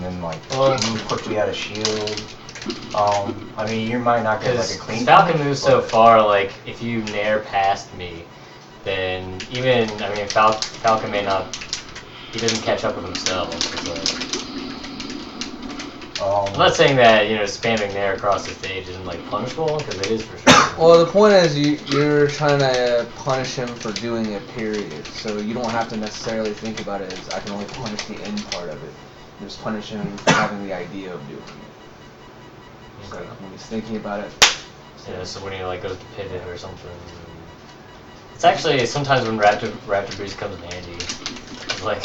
then like move quickly out of shield. I mean, you might not get like a clean. Falcon moves so far. Like if you nair past me, then even Falcon may not. He doesn't catch up with himself. I'm not saying that spamming nair across the stage isn't like punishable, because it is for sure. Well, the point is you're trying to punish him for doing it, period. So you don't have to necessarily think about it as I can only punish the end part of it. You just punish him for having the idea of doing it. So when he's thinking about it. Yeah. So when he like goes to pivot or something. It's actually sometimes when Raptor Boost comes in handy. It's like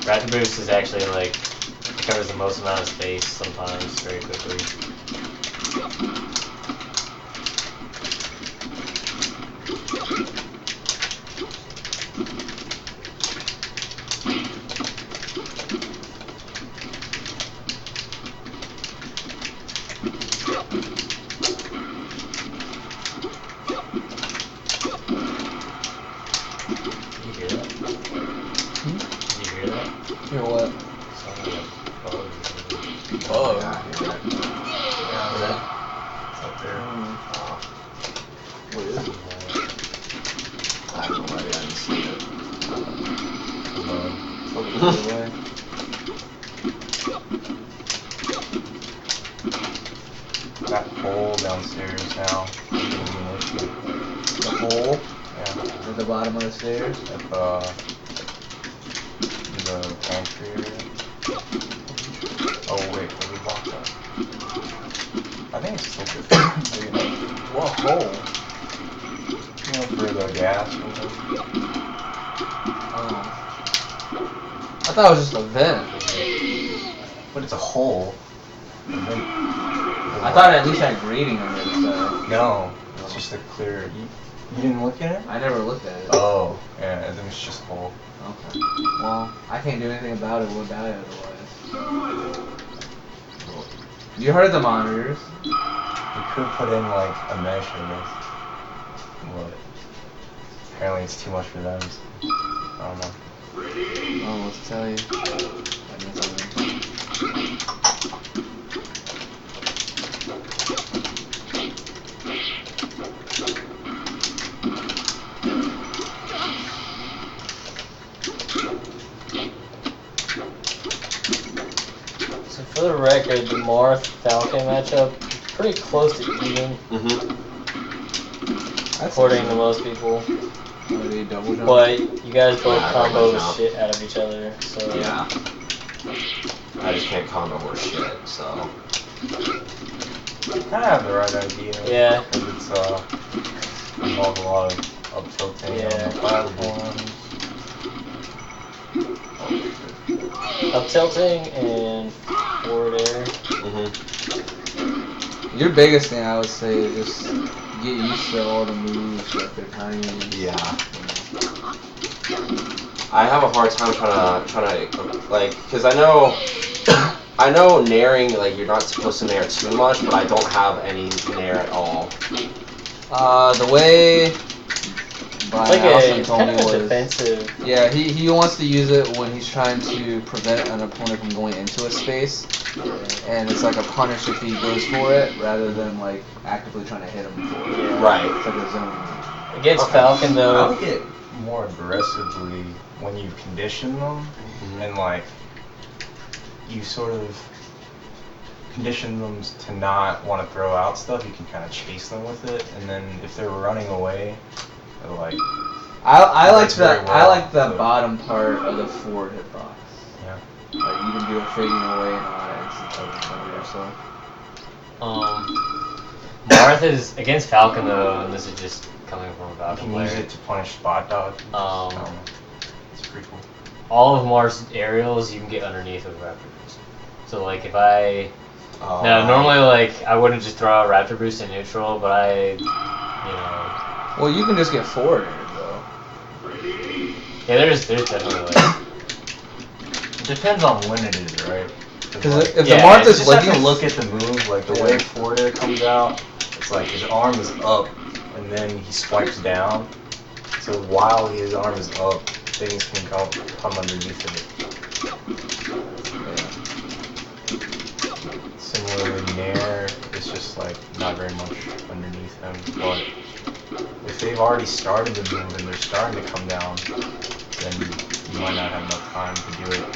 Raptor Boost is actually like covers the most amount of space sometimes very quickly. Hear what? Oh, yeah. It's up there. What is it? I have no idea. I didn't see it. That hole downstairs now. The hole? Yeah. At the bottom of the stairs? At the pantry area. Oh wait, did we block that? I think it's still good. What hole? For the gas or whatever. Oh. I thought it was just a vent. But it's a hole. I thought it at least had grating on the other side. No, it's just a clear. You didn't look at it? I never looked at it. Oh, yeah, I think it's just a hole. Okay. Well, I can't do anything about it. We'll die otherwise. You heard the monitors. We could put in like a mesh, I guess. But apparently it's too much for them. So I don't know. I don't know what to tell you. So for the record, the Marth Falcon matchup is pretty close to even. According to most people. Double jump? But you guys both combo the shit out of each other, so yeah. I just can't combo worth shit, so. You kind of have the right idea. Yeah. Because it's involves a lot of up tilting on the platforms. Up tilting and forward air. Your biggest thing I would say is just get used to all the moves, like their timing. Yeah. I have a hard time trying to like, because I know nairing, like you're not supposed to nair too much, but I don't have any nair at all. The way Brian Allison It's told kind me of was defensive. Yeah, he wants to use it when he's trying to prevent an opponent from going into a space, and it's like a punish if he goes for it rather than like actively trying to hit him for it. Right. It's like a zone. Against Falcon though. I would get more aggressively when you condition them, and like you sort of condition them to not want to throw out stuff. You can kind of chase them with it, and then if they're running away, they're like. I like that. Well, I like the bottom part of the forward hitbox. Yeah. Like you can do a fading away and all that instant Marth is against Falcon though, and this is just coming from a Falcon You can player. use it to punish spot dodge. It's pretty cool. All of Marth's aerials you can get underneath with Raptor Boost. So like if I now normally like I wouldn't just throw out Raptor Boost in neutral, but Well, you can just get forward air though. Yeah, there's definitely like. It depends on when it is, right? Because if the Marth is you just have to look at the move, like the way forward air comes out. It's like his arm is up, and then he swipes down. So while his arm is up, things can come underneath of it. not very much underneath him. But if they've already started the move and they're starting to come down, then you might not have enough time to do it.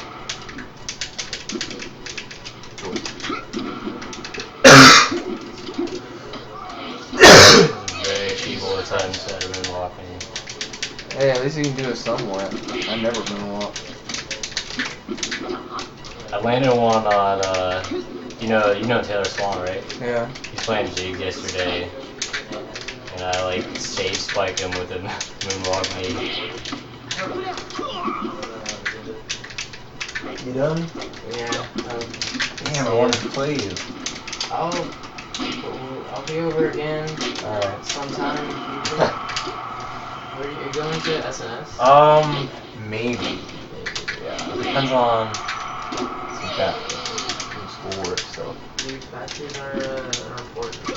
Very feeble attempts at moonwalking. Hey, at least you can do it somewhat. I've never moonwalked. I landed one on, you know Taylor Swan, right? Yeah. He's playing Jigs yesterday, and I like stage spiked him with a moonwalk knee. You done? Yeah. Damn, I wanted to play you. I'll be over again Alright. sometime in the future. Where are you going to SNS? Maybe. Yeah, depends on some schoolwork, so. Dude, batteries are important.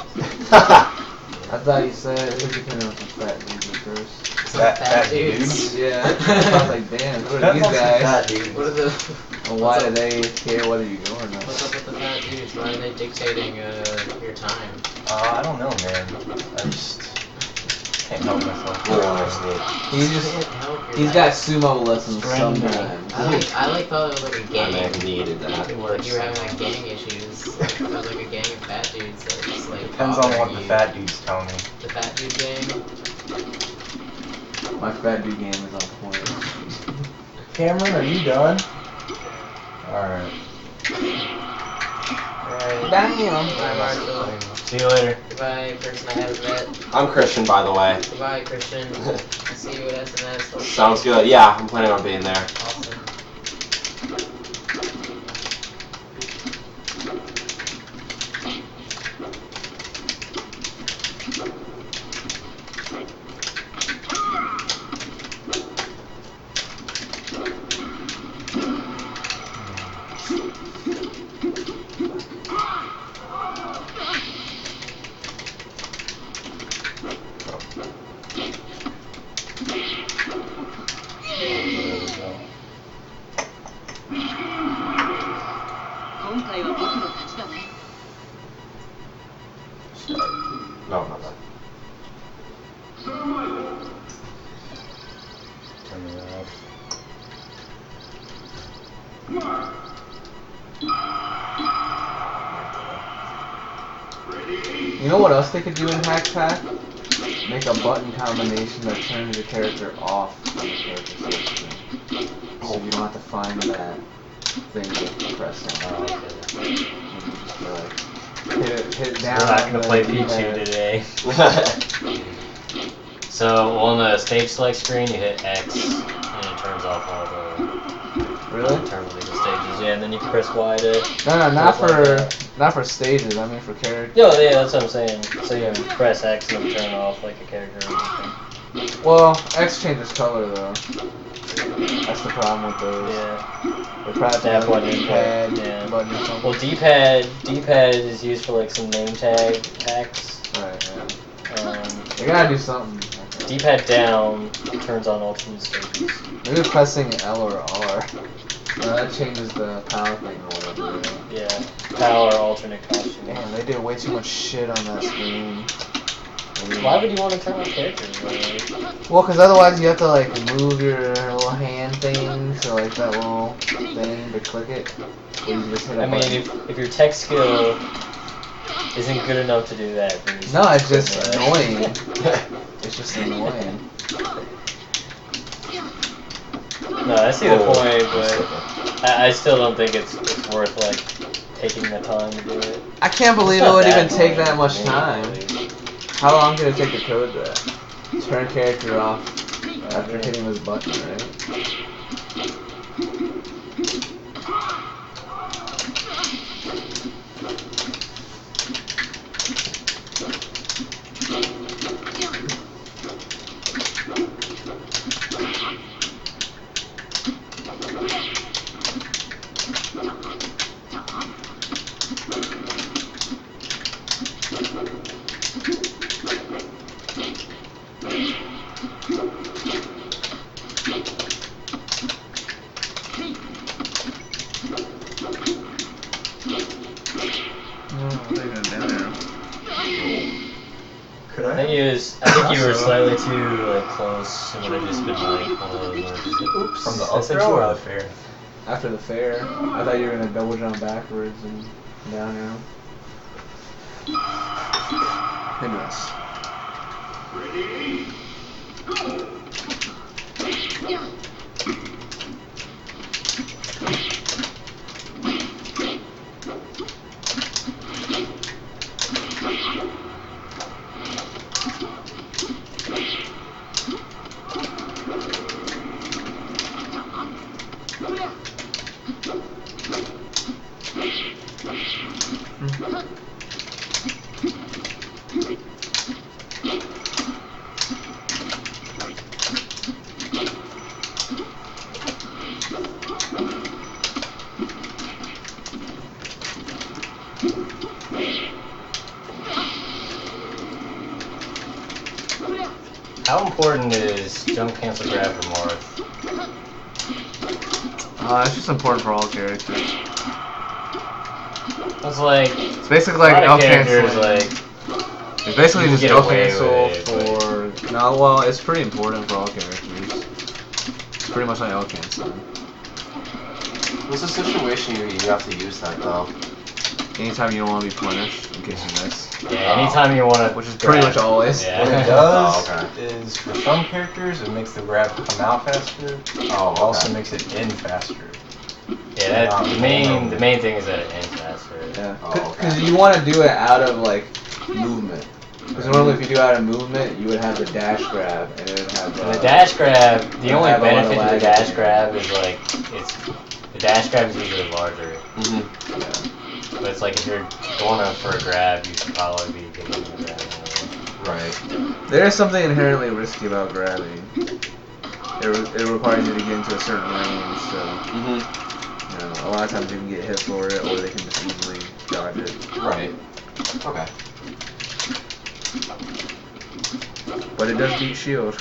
I thought you said it was depending on some fat dudes at first. Fat dudes? Yeah. I was like, damn, who are Depends these on some guys? fat dudes. What are the... And why do they care whether you go or not? What's up with the fat dudes? Why are they dictating your time? I don't know, man. I just can't help myself. He's got sumo lessons Friendly. sometimes. I thought it was like a I gang. may have needed that. Like you were having like gang issues. Like, it was like a gang of fat dudes that were just like Depends on bothering what the you. fat dudes tell me. The fat dude gang. My fat dude game is on point. Cameron, are you done? Alright. Damn. Bye, Marshall. See you later. Goodbye, person I haven't met. I'm Christian, by the way. Goodbye, Christian. I'll see you at SNS. Sounds good. Yeah, I'm planning on being there. Awesome. No, not that. Turn me off. You know what else they could do in Hack Pack? Make a button combination that turns your character off on the character select screen. So you don't have to find that thing to press on. Oh, okay. You just be like, hit down. We're not gonna on the play D-pad. Pichu today. So on the stage select screen, you hit X, and it turns off all the Really? turn legal stages. Yeah, and then you can press Y to. No, not Stuff like not for stages. I mean for characters. Yeah, that's what I'm saying. So you press X and then turn off like a character or something. Well, X changes color though. That's the problem with those. Yeah. They probably That have button a input, D-pad yeah. button or something. Well, D-pad is used for like some name tag hacks. Right, yeah. Um, They gotta do something. D-pad down turns on alternate stages. Maybe pressing L or R. No, that changes the power thing or whatever. Right? Yeah. Power alternate costume. Damn, they did way too much shit on that screen. Why would you want to turn on characters? Like? Well, because otherwise you have to like move your little hand thing to like that little thing to click it. Or you just hit a I mean, button. if your tech skill isn't good enough to do that, then you No, it's should just quit, annoying. right? It's just annoying. No, I see the Oh, point, but I still don't think it's worth like taking the time to do it. I can't believe It's it not would even that take long that much to me, time. at least. How long did it take to code that? Turn character off after Yeah. hitting this button, right? Could I think you were slightly too like close. It would have just been like one of those where it's just like, oops. From the I up said throw or short. the fair? After the fair, I thought you were gonna double jump backwards and down arrow. Maybe less. How important is jump, cancel, grab for Marth? It's just important for all characters. It's like It's basically a like lot L of characters cancel. like It's basically you can just get L away cancel with it, for. No, well, it's pretty important for all characters. It's pretty much like L cancel. What's the situation you have to use that though? Anytime you don't want to be punished in case you miss. yeah, anytime you want to, Which is pretty much always. Yeah. What it does Oh, okay. is, for some characters, it makes the grab come out faster. Oh, It also okay. makes it in faster. Yeah, that, the main thing is that it ends faster. Yeah, Oh, because okay. you want to do it out of like movement. Because normally if you do it out of movement, you would have the dash grab and it would have. And the dash grab, the you only have a lot of benefit to the lag dash at the grab is like the dash grab is usually larger. Mm-hmm. Yeah. But it's like if you're going up for a grab, you should probably be getting a grab anyway. Right. There is something inherently risky about grabbing. It requires you to get into a certain range, so Mm-hmm. you know, a lot of times you can get hit for it, or they can just easily dodge it. Right. Okay. But it does beat shield.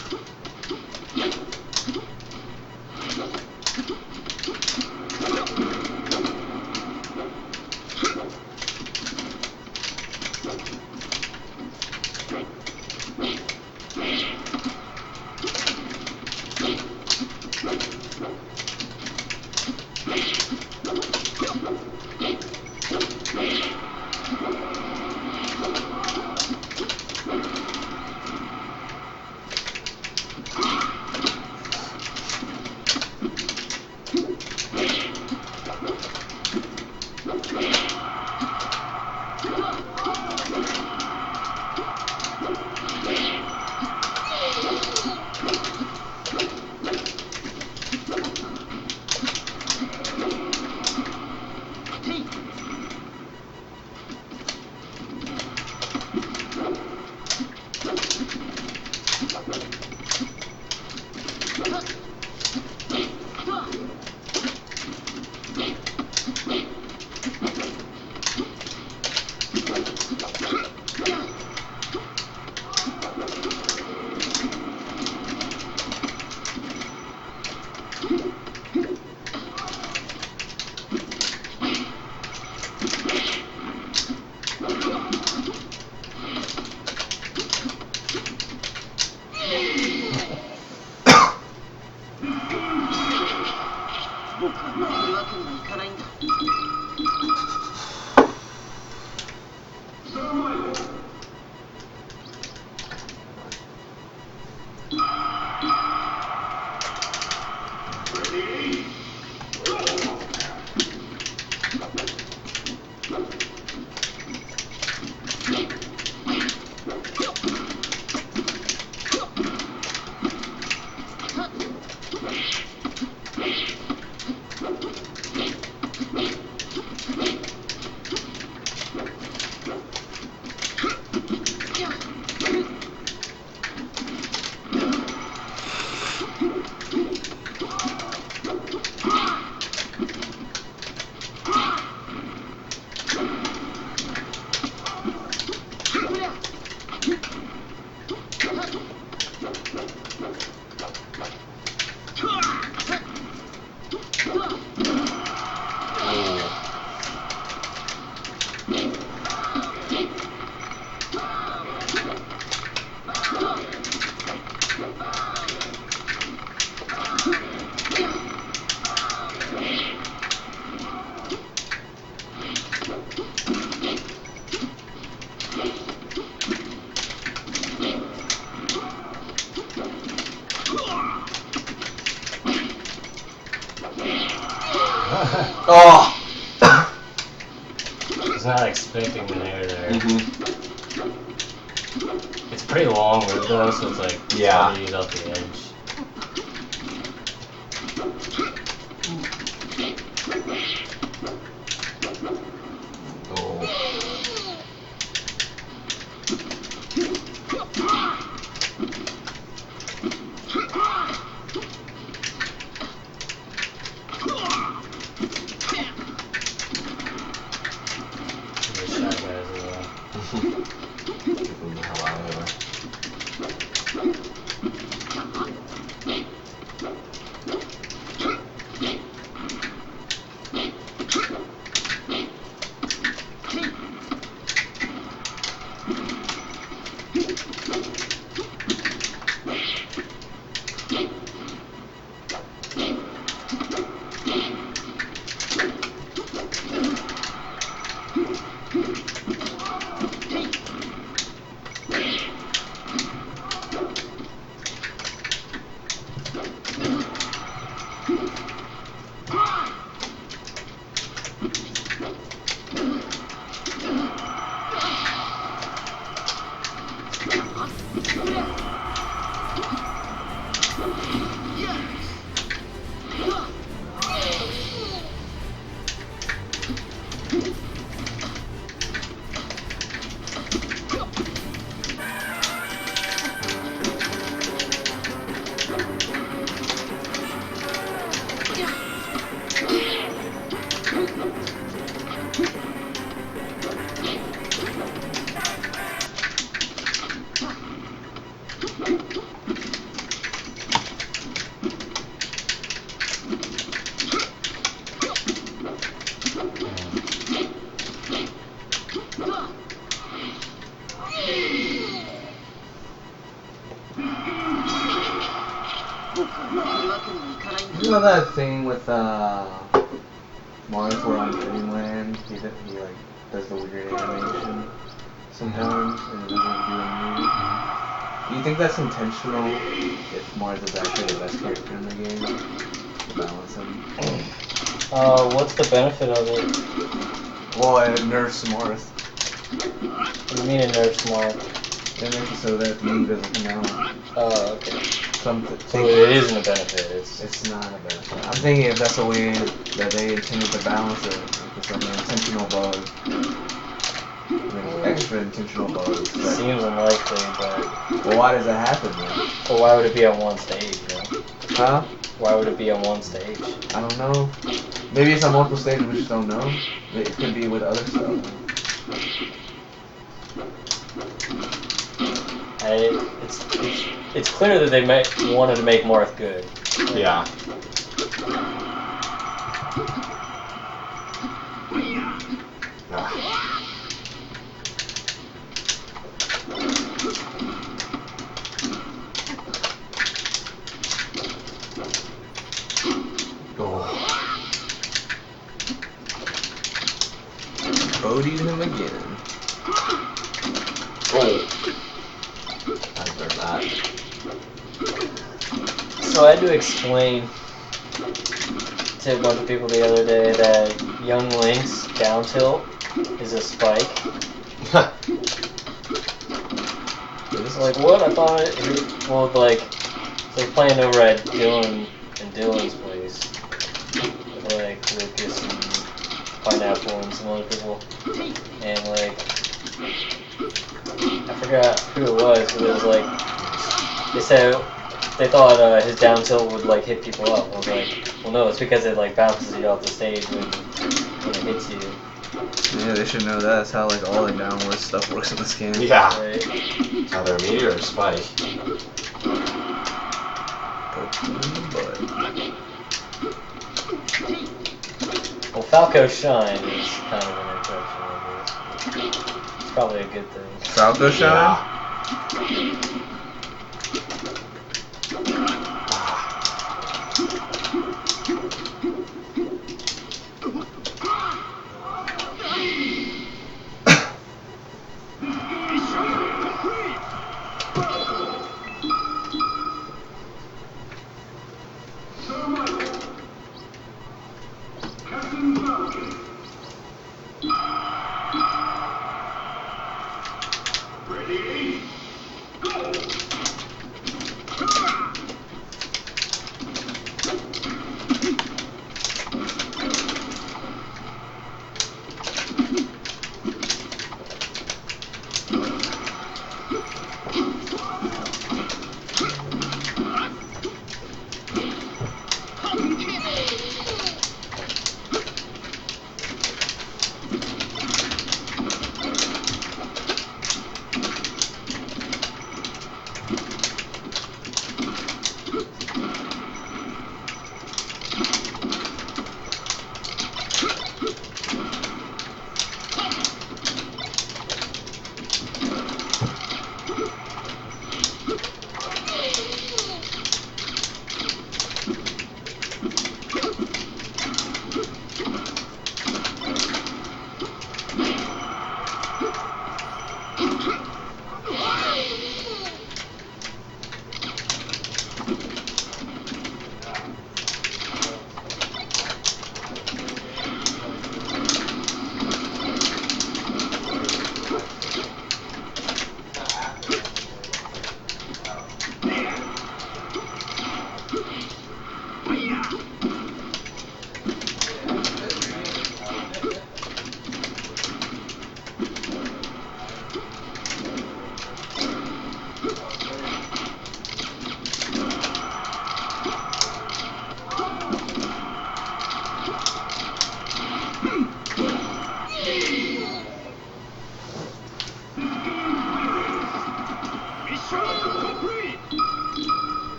Oh! I was not expecting the nair there. Mm-hmm. It's a pretty long move though, so it's like it's Yeah. hard to use off the edge. Oh. Give it a shot, guys, as well. Get them the hell out of there. You know that thing with Mars where on Dreamland he like does the weird animation sometimes and it doesn't do any movie? Do you think that's intentional if Mars is actually the best character in the game to balance him? What's the benefit of it? Well, it nerfs Mars. What do you mean it nerfs Mark? It makes it so that the move doesn't come out. Oh, okay. So So it isn't a benefit. It's not a benefit. I'm thinking if that's the way that they intended to balance it, if it's like an intentional bug, and then extra intentional bugs. That, Seems unlikely, but well, why does that happen then? well, why would it be on one stage? You know? Huh? Why would it be on one stage? I don't know. Maybe it's on multiple stages, we just don't know. It could be with other stuff. It's clear that they wanted to make Marth good. Yeah. Bodied him again. Oh. I deserve that. So I had to explain to a bunch of people the other day that young Link's down tilt is a spike. It's like, what? I thought it, well, like, it's like playing over at Dylan and Dylan's place. With, like, Lucas and Pineapple and some other people. And, like, I forgot who it was, but it was like, they said, they thought his down tilt would, like, hit people up. I was like, well, no, it's because it, like, bounces you off the stage when it hits you. Yeah, they should know that. That's how like all the downward stuff works in this game. Yeah. Right? It's either a meteor or a spike. Poke them in the butt. Well, Falco Shine is kind of an infection, I guess. It's probably a good thing. Falco Shine? Yeah.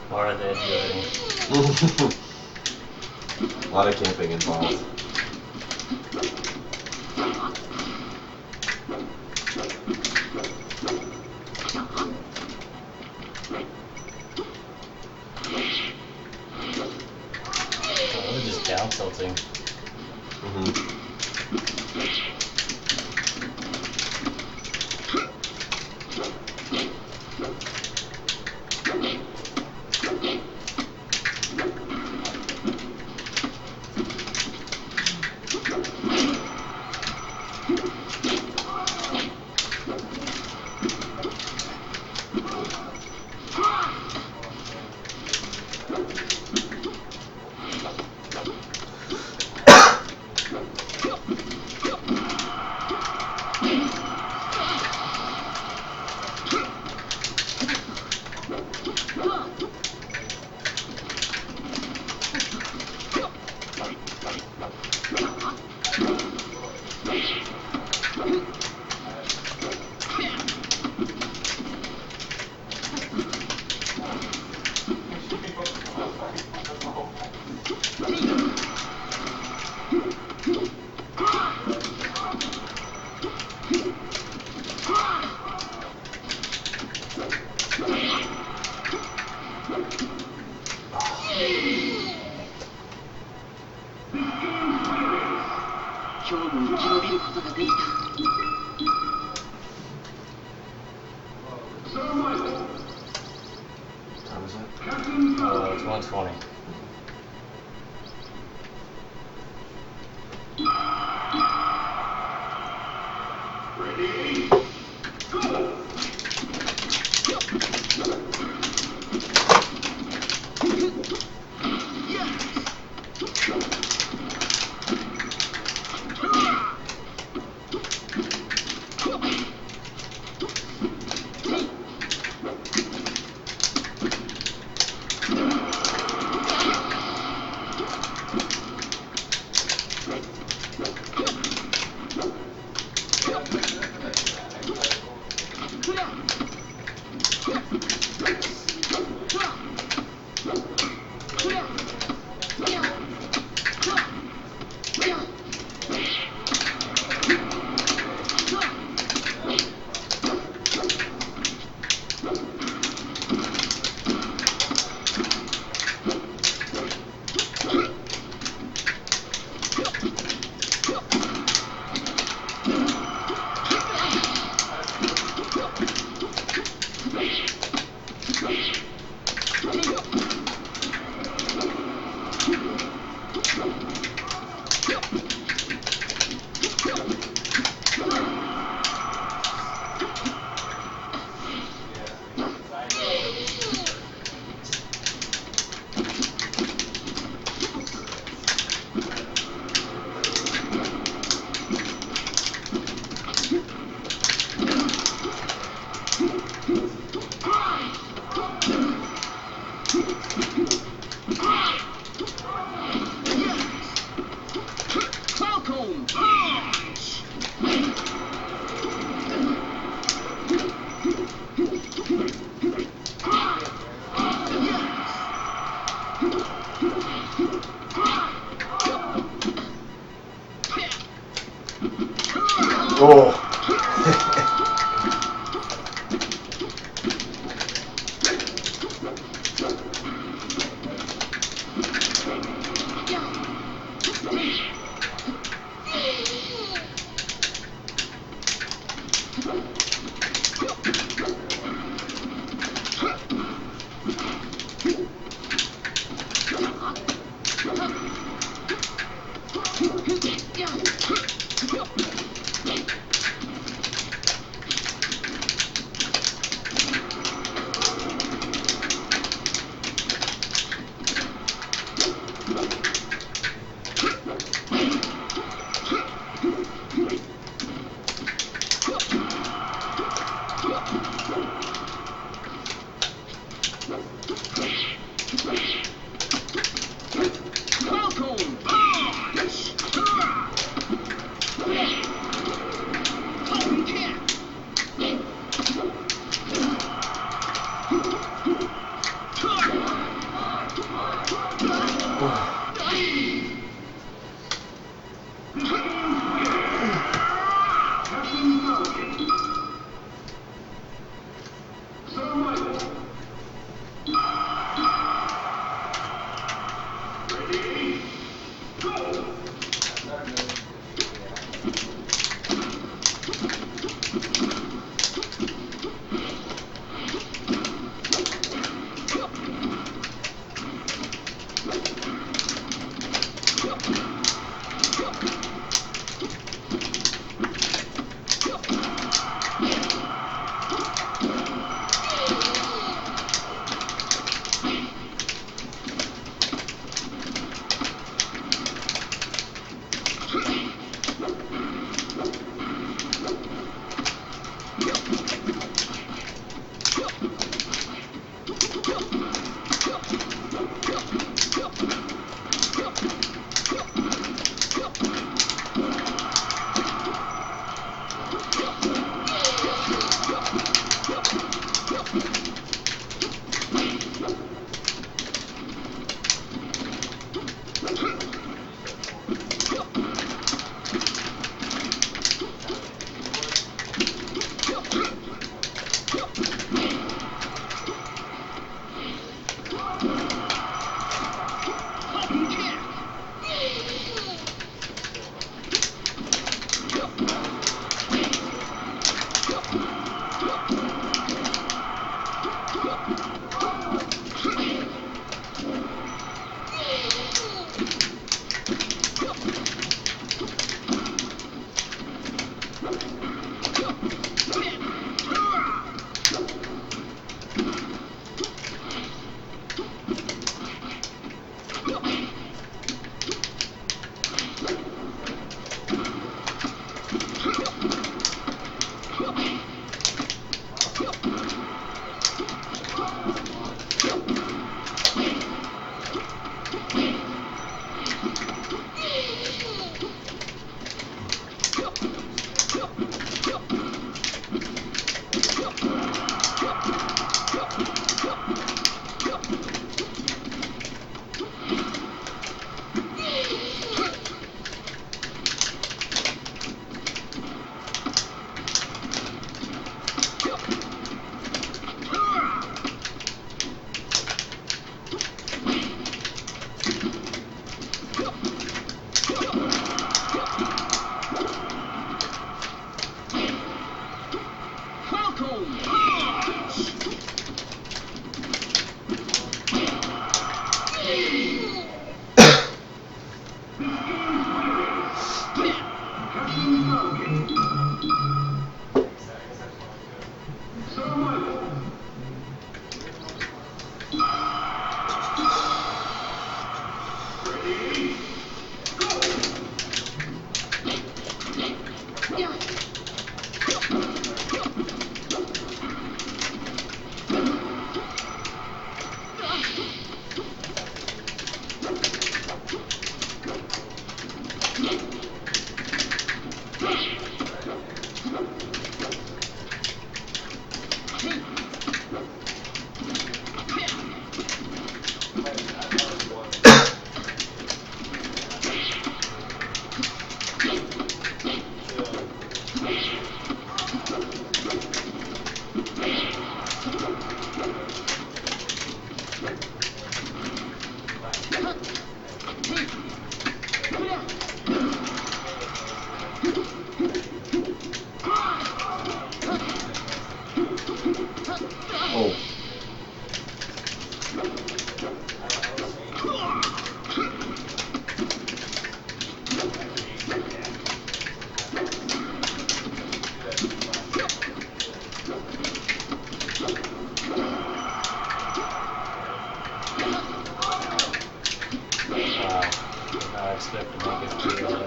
What are they doing? A lot of camping involved. Oh, they're just down tilting. Time is it? It's 120. Oh.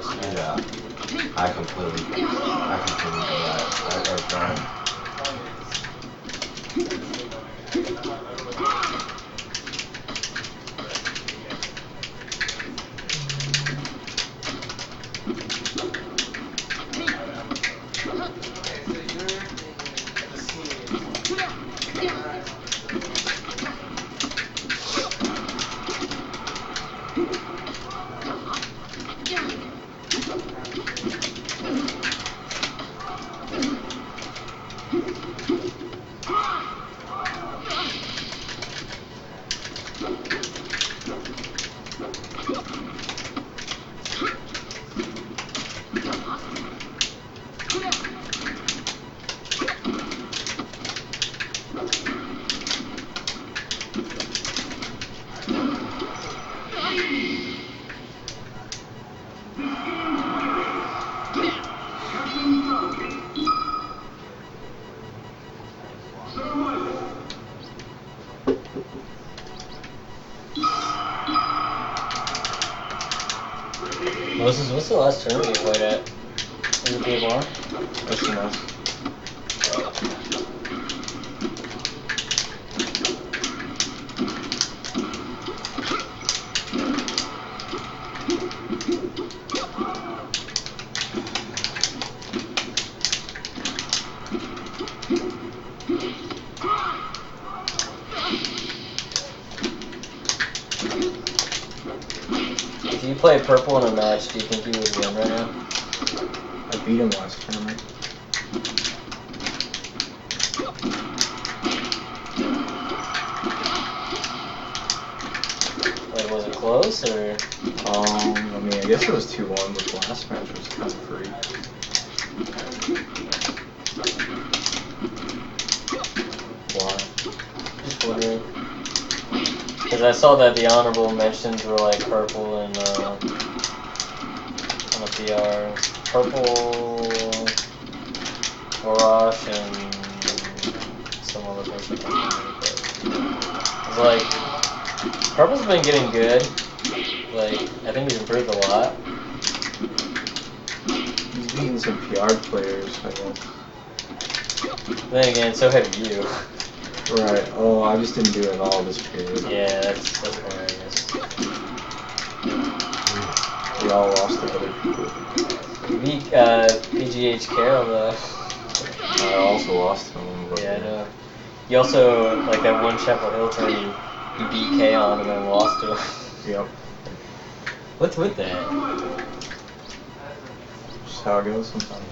last year. Yeah. I completely do that. I don't. Moses, what's the last tournament you played at? Was it BMR? SMS. If you play purple in a match, do you think you would win right now? I beat him last tournament. Like, was it close or? I mean, I guess it was 2-1, but the last match was kind of free. Why? Just wondering. Because I saw that the honorable mentions were like purple and on a PR. Purple, Oroch, and some other person. It's like, purple's been getting good. Like, I think he's improved a lot. He's beating some PR players, I guess. Then again, so have you. Right. Oh, I just didn't do it all this period. Yeah, that's fair, I guess. We all lost to other people. You beat PGH Carroll though. I also lost to him. But Yeah, I know. You also, like that one Chapel Hill turn, you beat K-On and then lost to him. Yep. What's with that? Just how it goes sometimes.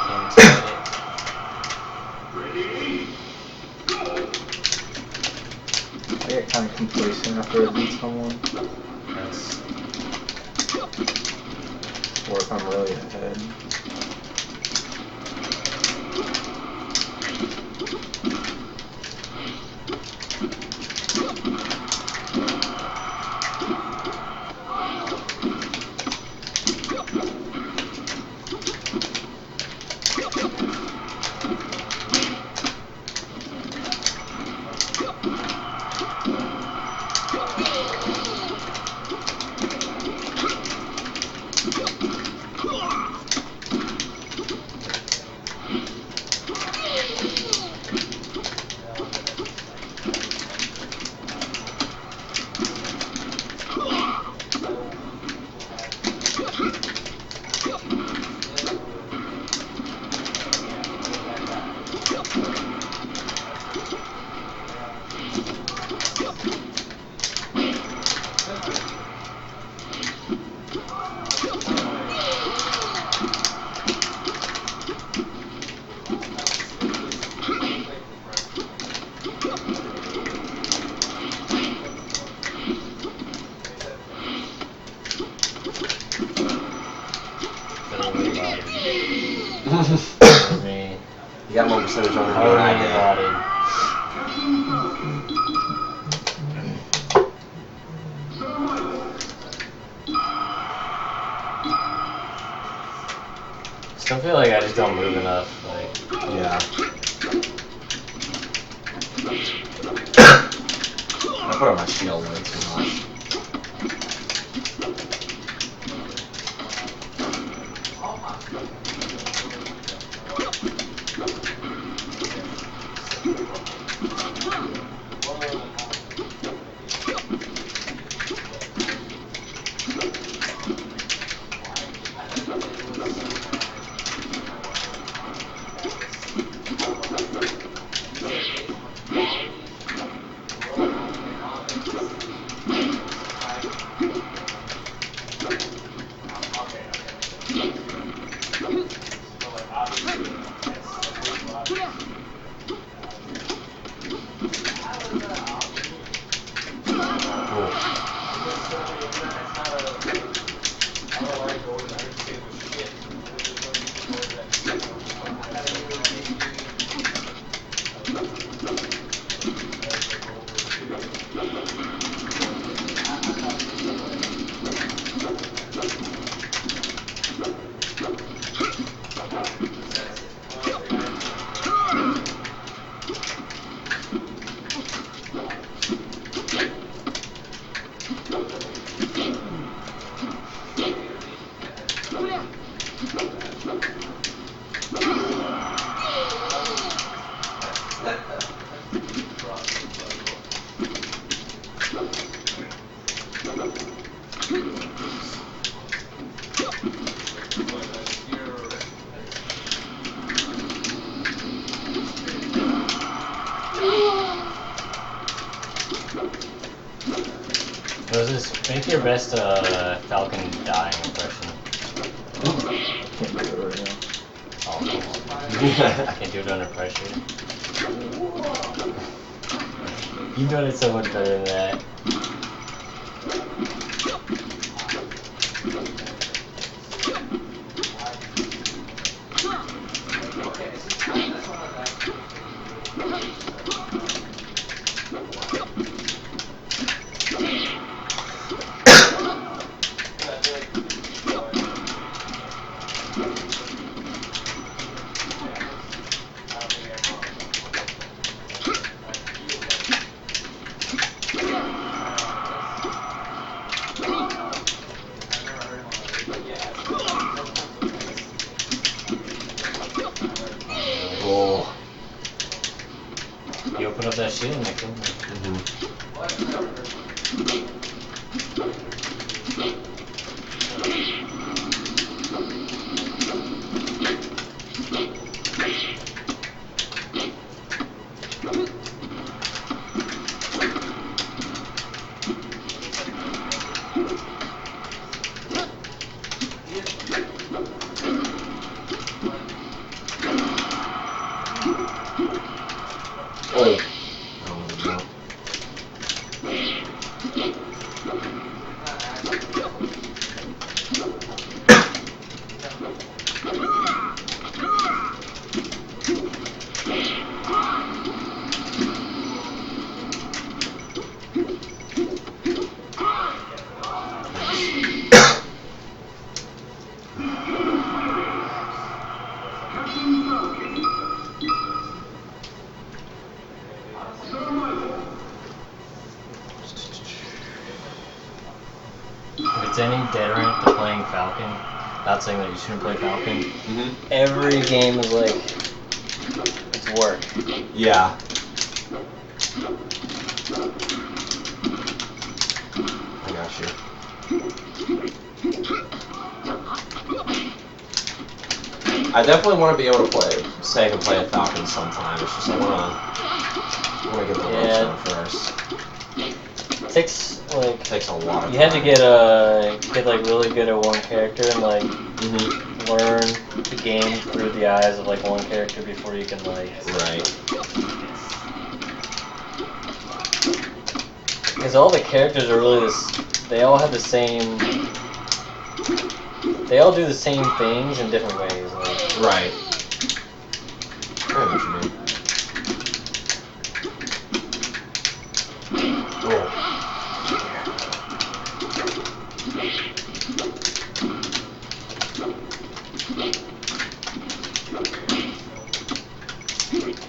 Can't explain it. I get kind of complacent after I beat someone, That's or if I'm really ahead. me. You got more percentage on him How than I many do. bodied? Still feel like I just don't move enough. Like, Yeah. I put on my shield way too much. Make your best Falcon dying impression. Can't do it right now. Oh, I can't do it under pressure. You've done it so much better than that. Oh. You open up that shield and they kill me. Oh. If it's any deterrent to playing Falcon, not saying that you shouldn't play Falcon, every game is like, it's work. Yeah. I got you. I definitely want to be able to play, say I can play a Falcon sometime. It's just I want to get the ropes down first. Takes like Takes a lot of you had to time. get like really good at one character and like learn the game through the eyes of like one character before you can like Right. because all the characters are really they all have the same they all do the same things in different ways like. Right. I know what you mean. Oh.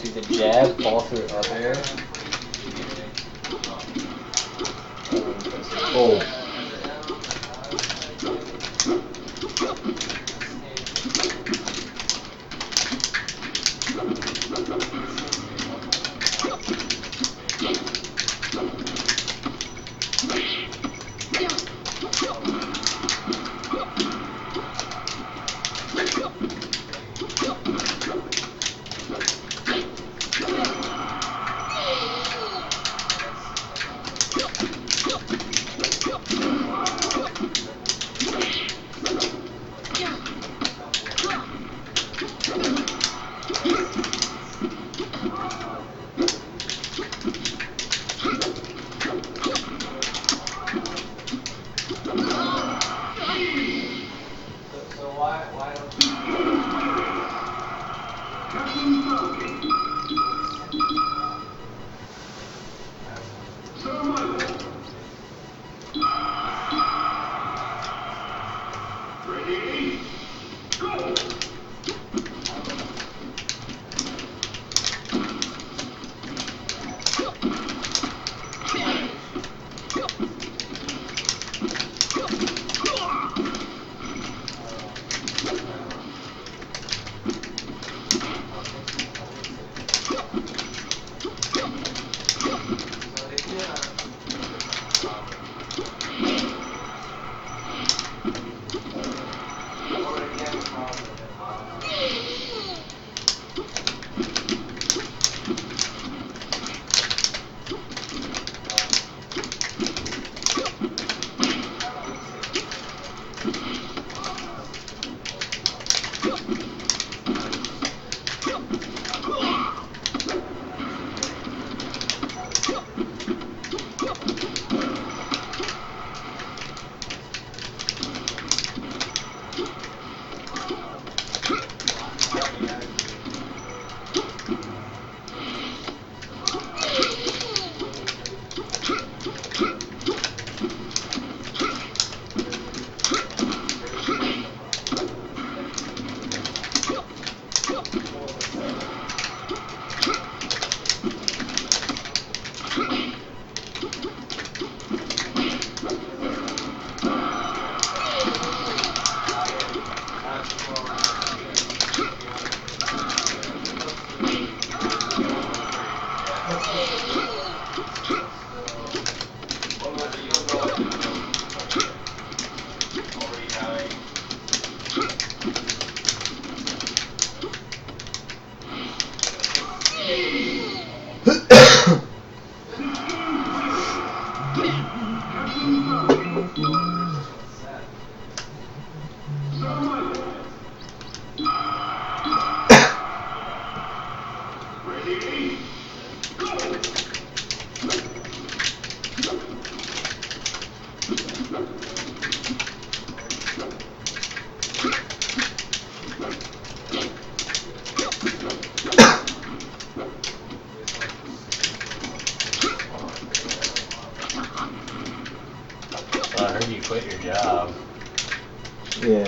Did the jab fall through up air? Oh. Well, I heard you quit your job, Yeah.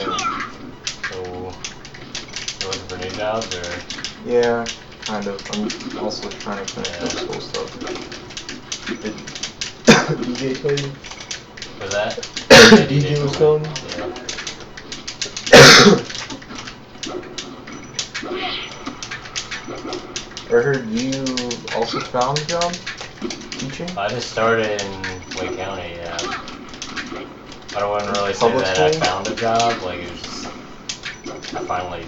so you're looking for new jobs, or? Yeah, kind of. I'm also trying to finish up school stuff. DJ Cody? For that? DJ was calling? I heard you also found a job teaching? I just started in Wake County, yeah. I wouldn't really say Public that I school? found a job, like it was just, I finally,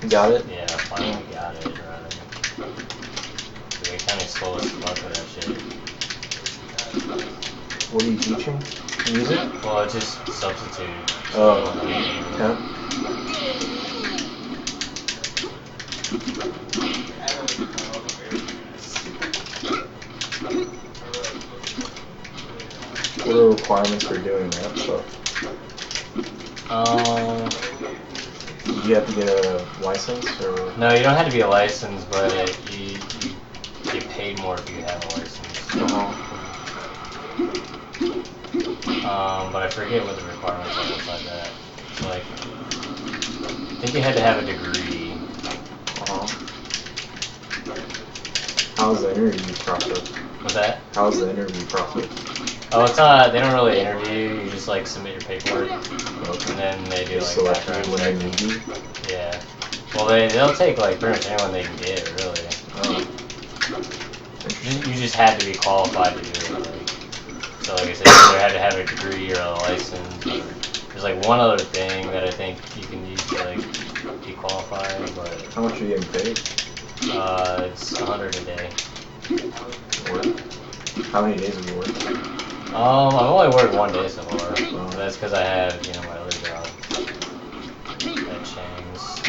Got it? yeah, I finally got it, right. Wake County's slow as fuck with that shit. What are you teaching? Music? Well, it's just substitute. Oh, So, temp? What are the requirements for doing that stuff? Do you have to get a license or? No, you don't have to be a license, but you get paid more if you have a license. But I forget what the requirements are inside that. It's like, I think you had to have a degree. How's the interview process? What's that? How's the interview process? Oh, it's not, they don't really interview you, just like submit your paperwork, Okay. and then they do They like select background you when they check. need you? Yeah. Well, they'll take like pretty much anyone they can get, really. Oh. You just had to be qualified to do it. Like, so like I said, you either had to have a degree or a license. Or, there's like one other thing that I think you can use to like be qualified, but How much are you getting paid? it's $100 a day. Work? How many days have you worked? I've only worked 1 day so far. Oh. That's because I have, my other job at Chang's.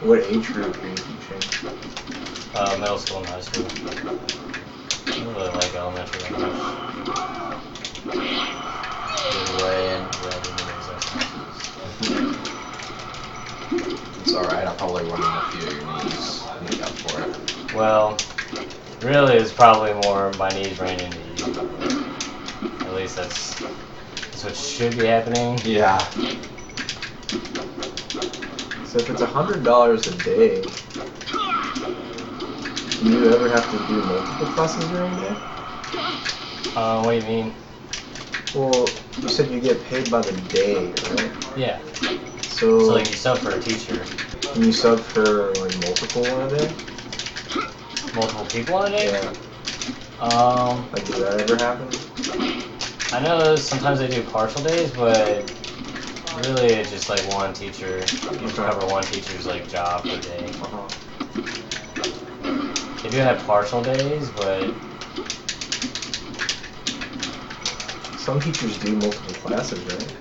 What age group are you teaching? Middle school and high school. I don't really like elementary that much. Either way, and rather than It's alright, I'll probably run in a few of your knees. Make up for it. Well, really, it's probably more my knees ran into you. At least that's what should be happening. Yeah. So if it's $100 a day, do you ever have to do multiple classes during the day? What do you mean? Well, you said you get paid by the day, right? Yeah. So like you sub for a teacher. Can you sub for like multiple in a day? Multiple people in a day? Yeah. Like, does that ever happen? I know sometimes they do partial days, but really it's just like one teacher. You just cover one teacher's like job per day. They do have partial days, but some teachers do multiple classes, right?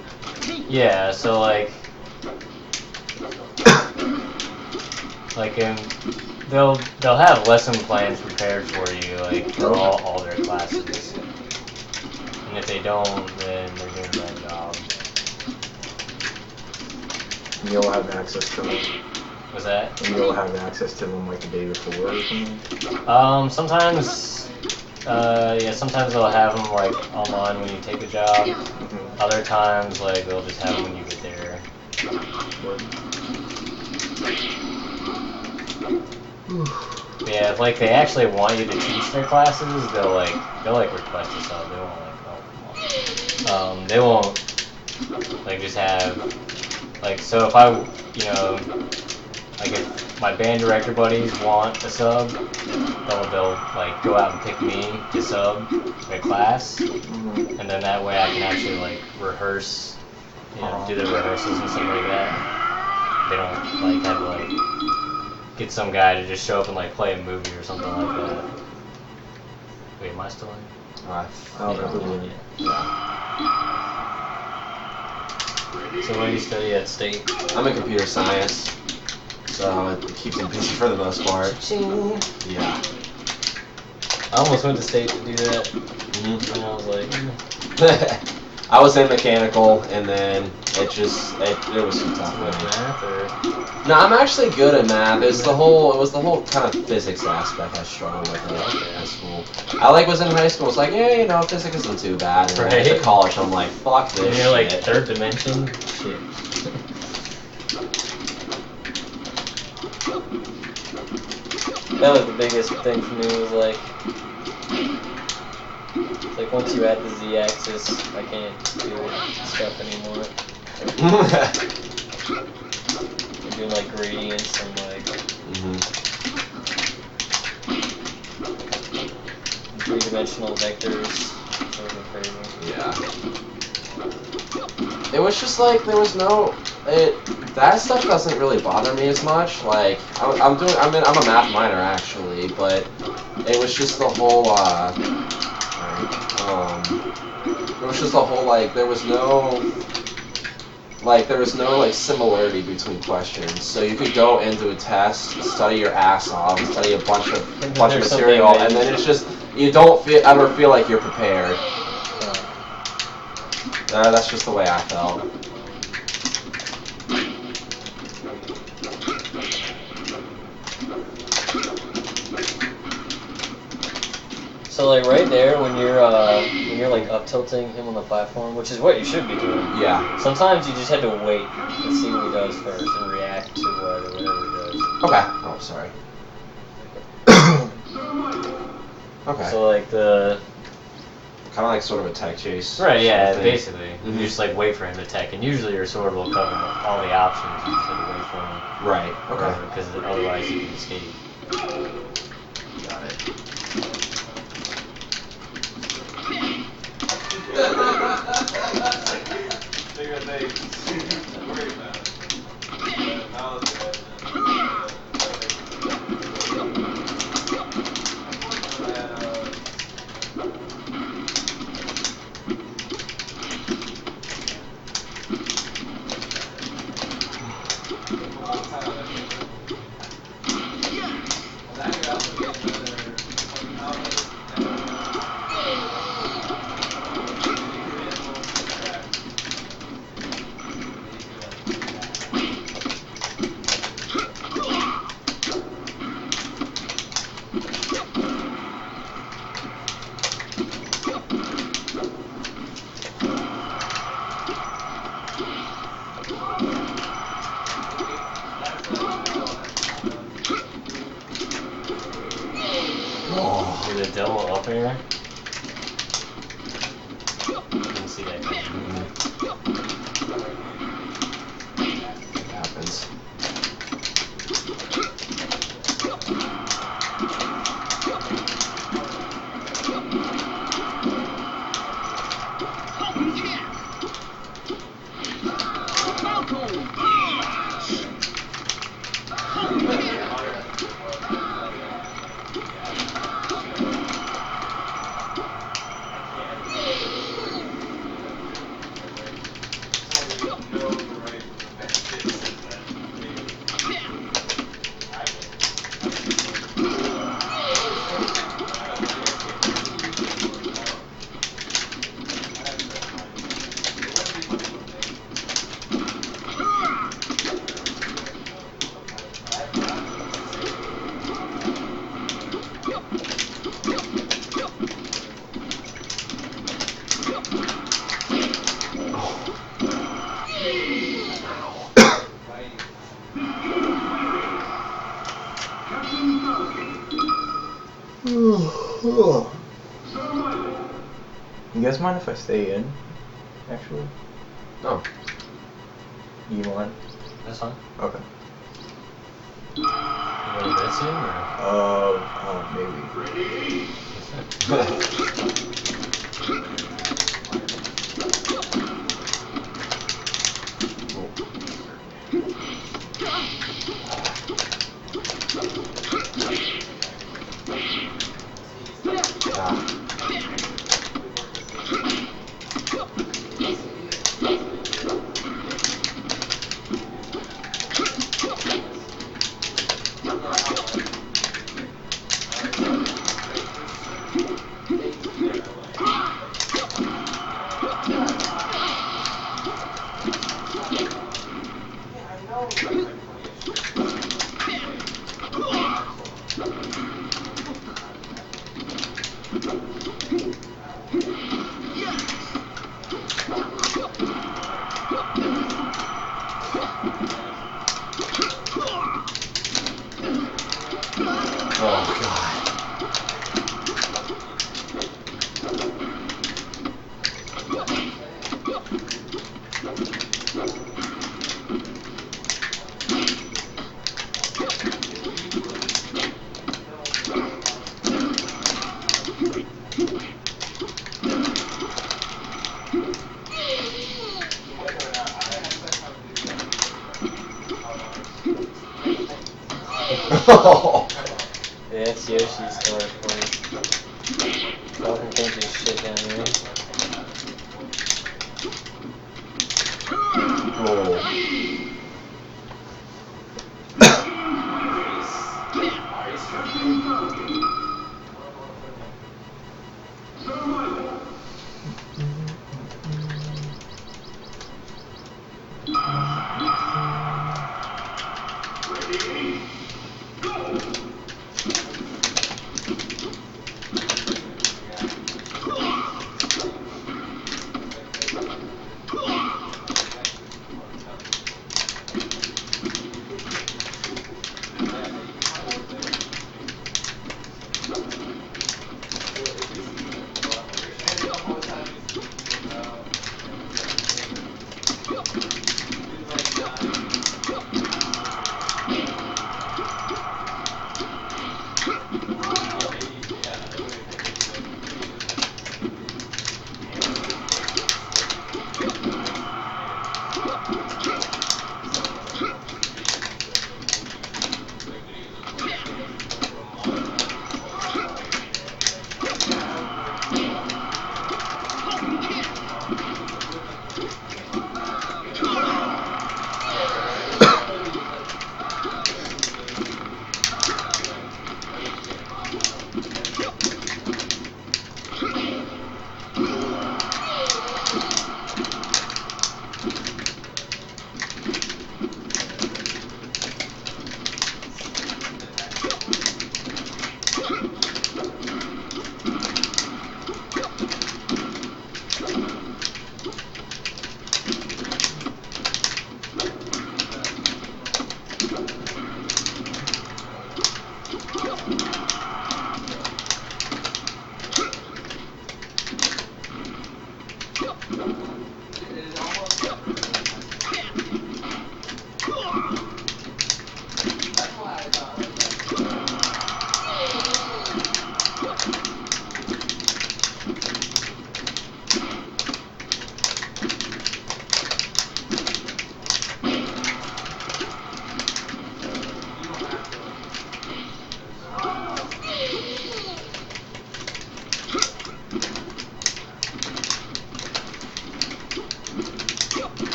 Yeah, so like they'll have lesson plans prepared for you, like for all their classes. And if they don't, then they're doing a bad job. And you'll have access to them. What's that? And you'll have access to them like the day before or something? Sometimes sometimes they'll have them like online when you take a job. Other times, like they'll just have them when you get there. Yeah, if like they actually want you to teach their classes, they'll request a sub. They won't they won't like just have like, so if I like if my band director buddies want a sub, they'll like go out and pick me to sub their class, and then that way I can actually like rehearse, do the rehearsals and stuff like that. They don't like have to like get some guy to just show up and like play a movie or something like that. Wait, am I still in? So what do you study at State? I'm in computer science, so it keeps me busy for the most part. Yeah. I almost went to State to do that, and I was like, I was in mechanical, and then it was too tough. math or? No, I'm actually good at math. It was the whole kind of physics aspect I struggled with in high school. I was in high school. It's like, yeah, physics isn't too bad. And then I get to college, I'm like, fuck this. And you're like third dimension. Shit. That was the biggest thing for me. Was like once you add the z-axis, I can't do stuff anymore. You're doing like gradients and like three-dimensional vectors. Sort of crazy. Yeah. It was just like there was no that stuff doesn't really bother me as much. Like I'm a math minor actually, but it was just the whole it was just the whole like there was no similarity between questions. So you could go into a test, study your ass off, study a bunch of material, and then it's just you don't ever feel like you're prepared. That's just the way I felt. So like right there when you're like up tilting him on the platform, which is what you should be doing. Yeah. Sometimes you just have to wait and see what he does first and react to whatever he does. Okay. Oh, sorry. Okay. So like the kind of like sort of a tech chase. Right. Yeah. Basically, you just like wait for him to tech, and usually your sword will cover all the options. You just have to wait for him. Right. Okay. Because otherwise you can escape. Got it. Bigger things. Don't worry about it. Knowledge of it. Is it double up air? I didn't see You guys mind if I stay in? Actually? No. You mind? That's fine. Okay. You go to bed soon, or? Maybe. Oh god. Yeah, it's Yoshi's card for you. Fucking think this shit down here.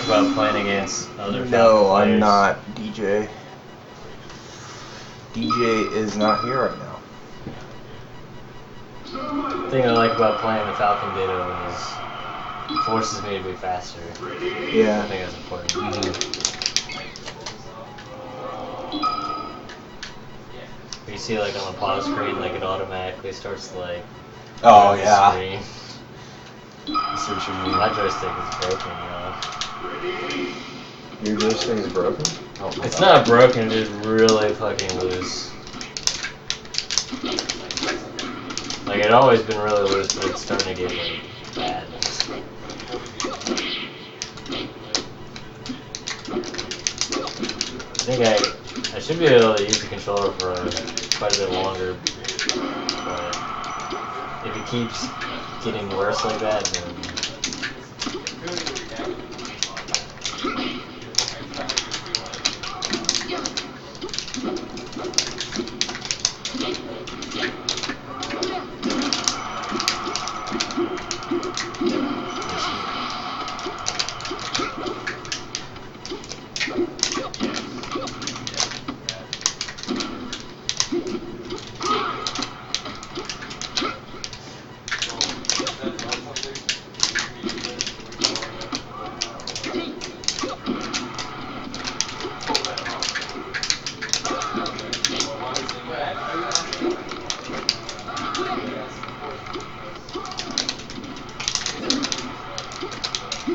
about playing against other No, Falcon I'm players? not DJ. DJ is not here right now. The thing I like about playing the Falcon Ditto is it forces me to be faster. Yeah. I think that's important. You see, like on the pause screen, like it automatically starts to like. Oh run the yeah. screen. I see what you mean. My joystick is broken, you know. Your joystick is broken? Oh my It's God. not broken, it's just really fucking loose. Like it always been really loose, but it's starting to get like bad. I think I should be able to use the controller for quite a bit longer, but if it keeps getting worse like that, then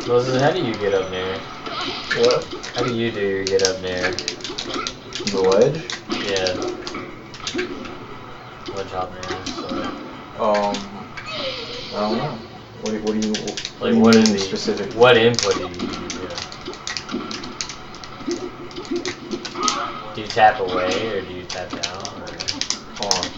Moses, how do you get up there? What? How do you do your get up there? The ledge? Yeah. Ledge hop there. Sorry. I don't know. What do you Like what what do you is mean the specifically? what input do you use? Do you tap away or do you tap down? Or? Hold on.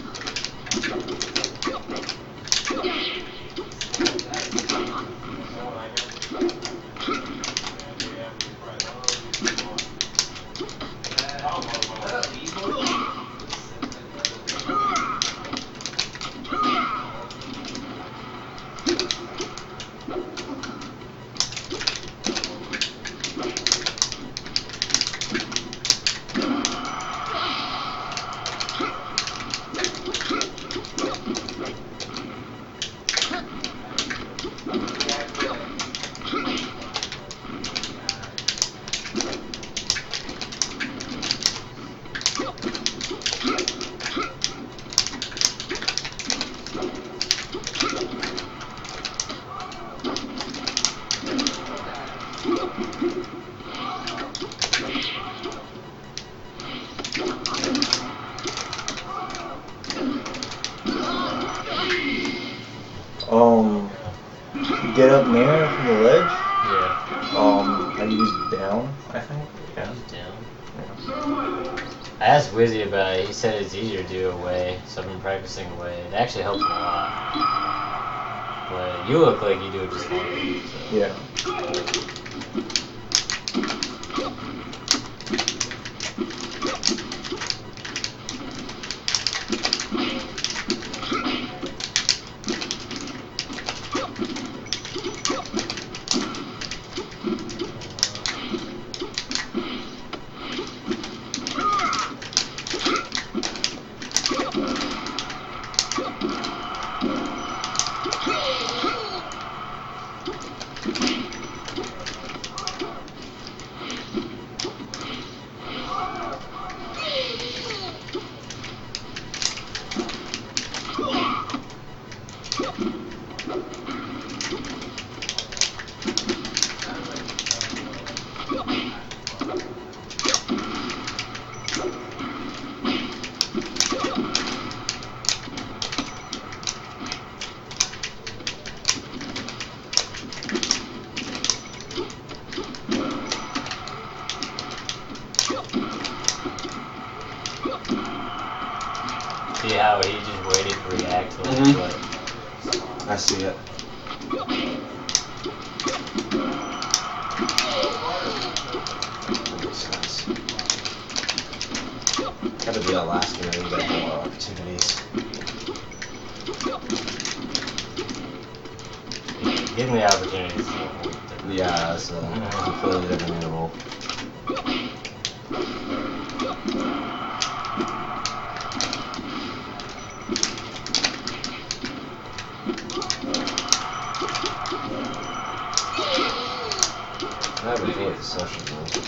Get up near from the ledge? Yeah. I use down, I think. Yeah. Use down. Yeah. I asked Wizzy about it. He said it's easier to do away, so I've been practicing away. It actually helps me a lot. But you look like you do it just fine. So. Yeah. See how he just waited to react to like Mhm. what? I see it. Makes sense. Gotta do that last game. You get more opportunities. Getting the opportunities is the whole different. Yeah, it's a completely different animal. I've enjoyed the session though.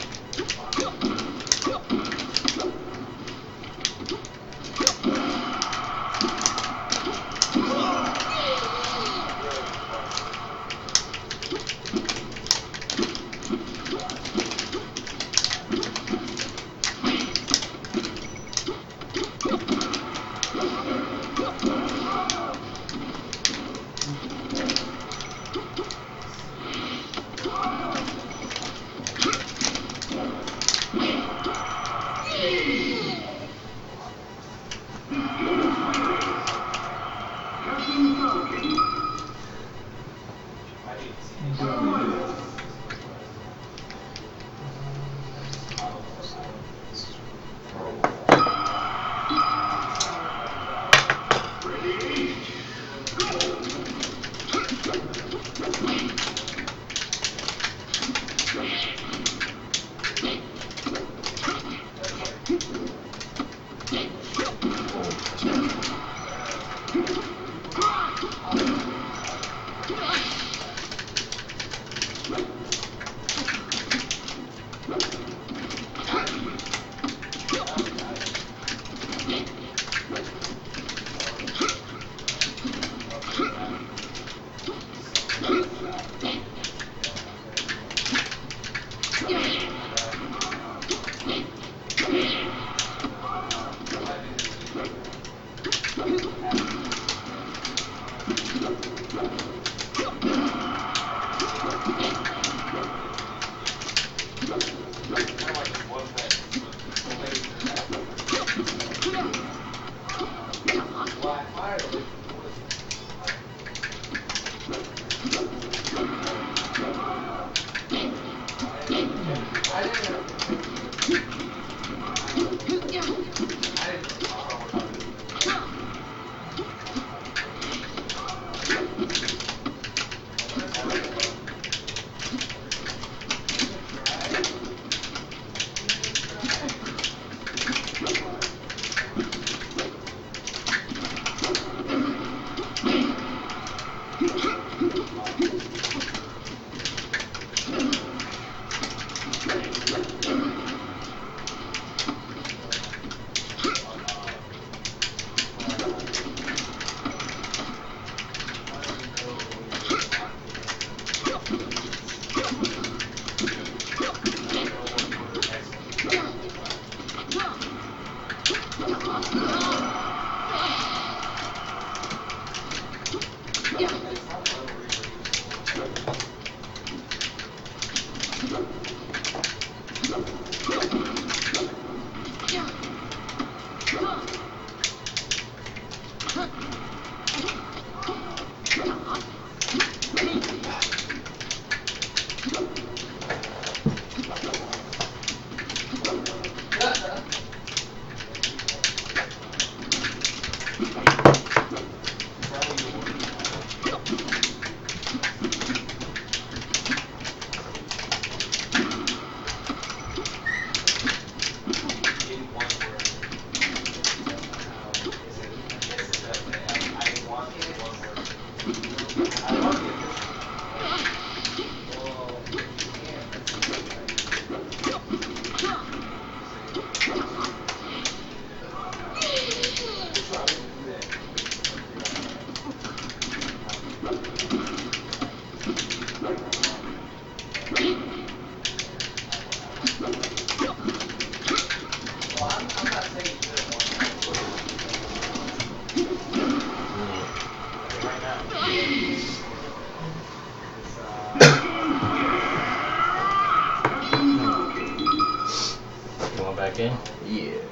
Back in? Yeah.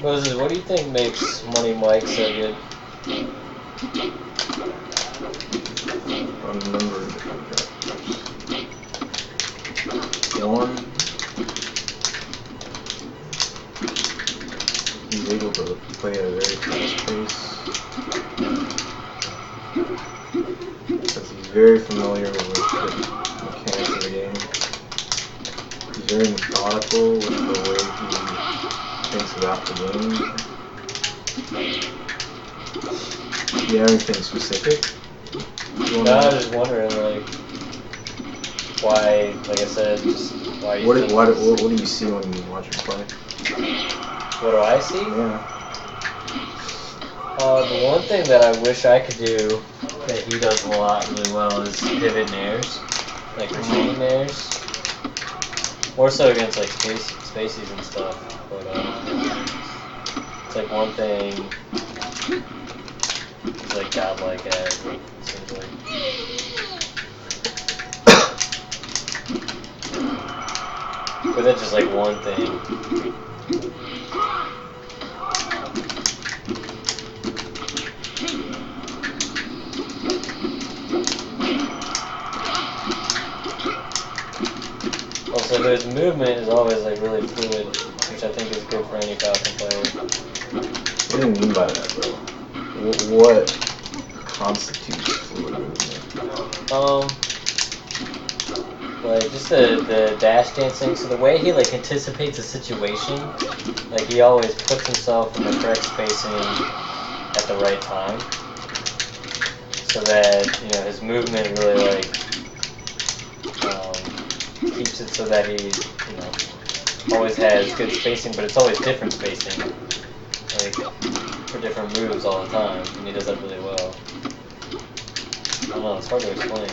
Moses, what do you think makes Money Mike so good? A number of different factors. One, he's able to play at a very fast pace. Because he's very familiar with the mechanics of the game. He's very methodical with the way he thinks about the game. Do you have anything specific? No, I was just wondering, like, why, like I said, just why you What think do you see when you watch him play? What do I see? Yeah. The one thing that I wish I could do that he does a lot really well is pivot nairs, like retreating nairs. More so against like spacies and stuff, but it's like one thing he's like godlike at, it seems like. But that's just like one thing. Also, his movement is always like really fluid, which I think is good for any Falcon player. What do you mean by that, bro? What constitutes fluid movement? Like just the dash dancing. So the way he like anticipates a situation, like he always puts himself in the correct spacing at the right time, so that his movement really like keeps it so that he always has good spacing, but it's always different spacing, like for different moves all the time, and he does that really well. I don't know, it's hard to explain.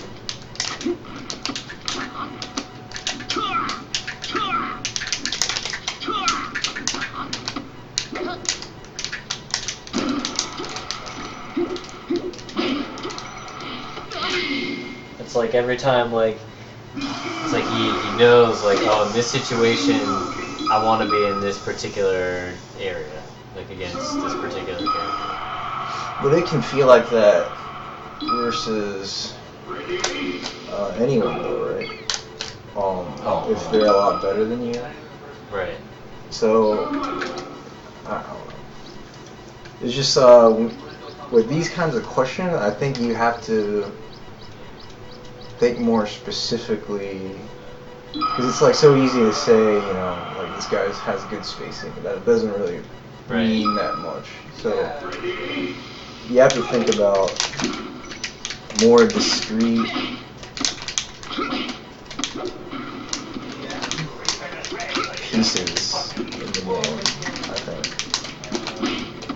It's like every time, like it's like he knows, like, oh, in this situation I want to be in this particular area, like against this particular character. But it can feel like that versus anyone, though, right? If they're a lot better than you. Right. So, I don't know. It's just, with these kinds of questions, I think you have to think more specifically. Because it's like so easy to say, like this guy has good spacing. That doesn't really mean that much. So, you have to think about more discrete pieces in the game, I think.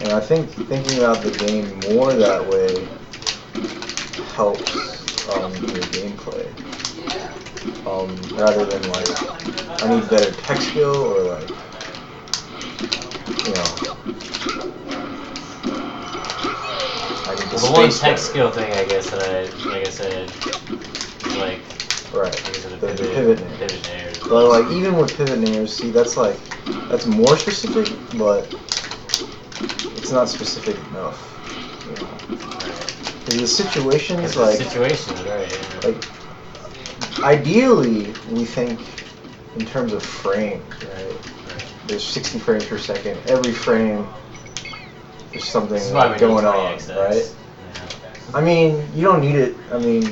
And I think thinking about the game more that way helps your gameplay. Rather than like, I need better tech skill or like, I need the one tech skill thing, I guess, that like I said, is like, right, the pivot nairs. But like, even with pivot nairs, see, that's more specific, but it's not specific enough. Because the situations, like, right, yeah. Like, ideally, we think in terms of frames, right? There's 60 frames per second. Every frame, there's something going on, right? Yeah. I mean, you don't need it. I mean,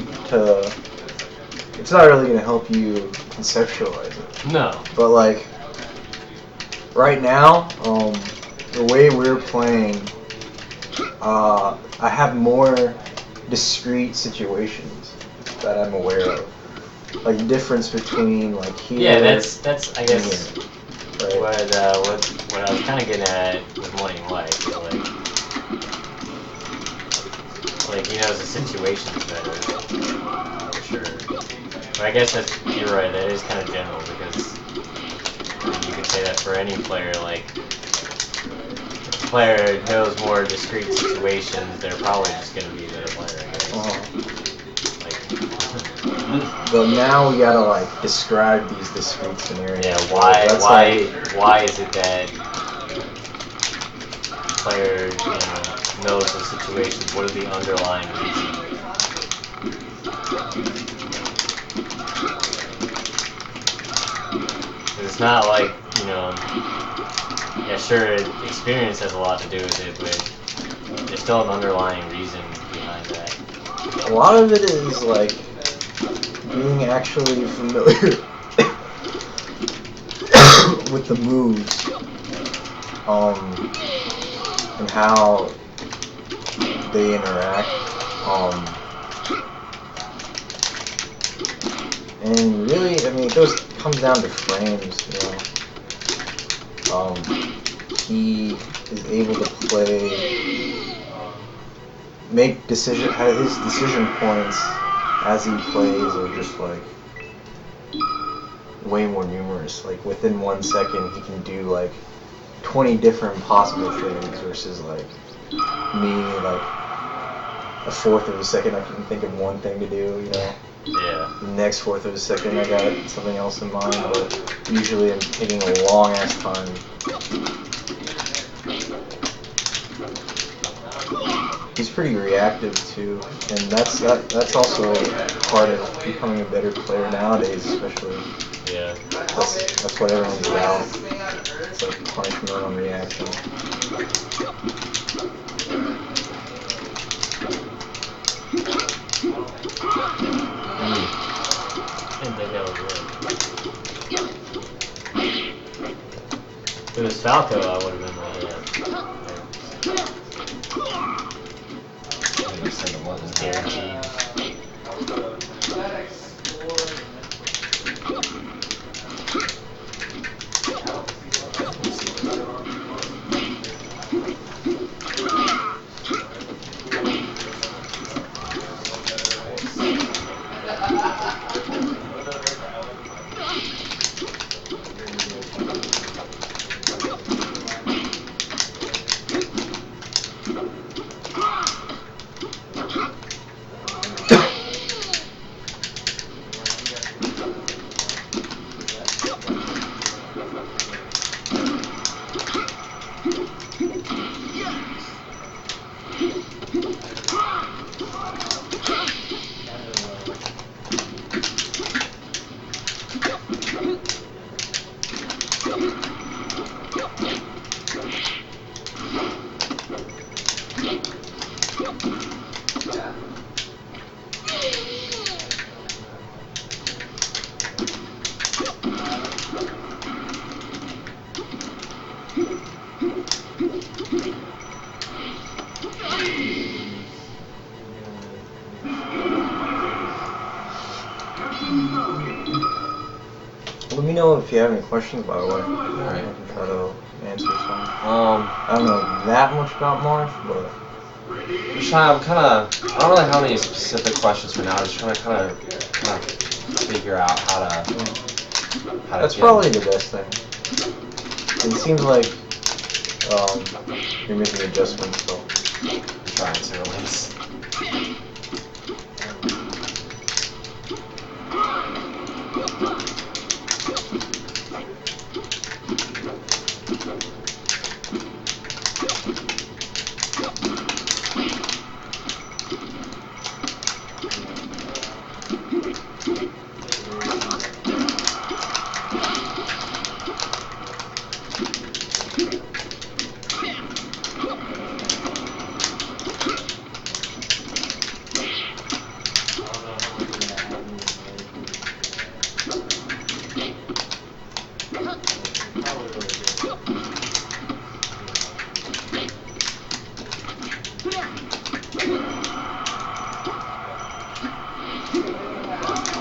it's not really going to help you conceptualize it. No. But like, right now, the way we're playing, I have more discrete situations that I'm aware of. Like the difference between like here. Yeah, that's I guess here, right? what I was kind of getting at with Money Mike is like he knows the situations better, for sure. But I guess you're right. That is kind of general because you could say that for any player. Like if the player knows more discrete situations, they're probably just going to be a better player, I guess. But now we gotta like describe these discrete scenarios. Yeah, why is it that player, knows the situation. What are the underlying reasons? It's not like, yeah, sure, experience has a lot to do with it, but there's still an underlying reason behind that. A lot of it is like being actually familiar with the moves, and how they interact, and really, I mean, it comes down to frames, he is able to have his decision points as he plays are just like way more numerous. Like within 1 second, he can do like 20 different possible things versus like me, like a fourth of a second I can think of one thing to do, Yeah. The next fourth of a second I got something else in mind, but usually I'm taking a long ass time. He's pretty reactive too, and that's also part of becoming a better player nowadays, especially. Yeah. That's what everyone's about. It's like punishment on reaction. I didn't think that was it. If it was Falco, I would have been like, I just think it wasn't guaranteed. Let me know if you have any questions, by the way. Alright. I can try to answer some. I don't know that much about Marth, but don't really have any specific questions for now. I'm just trying to kind of figure out how to that's probably the best thing. It seems like you're making adjustments, so I'm trying to at least.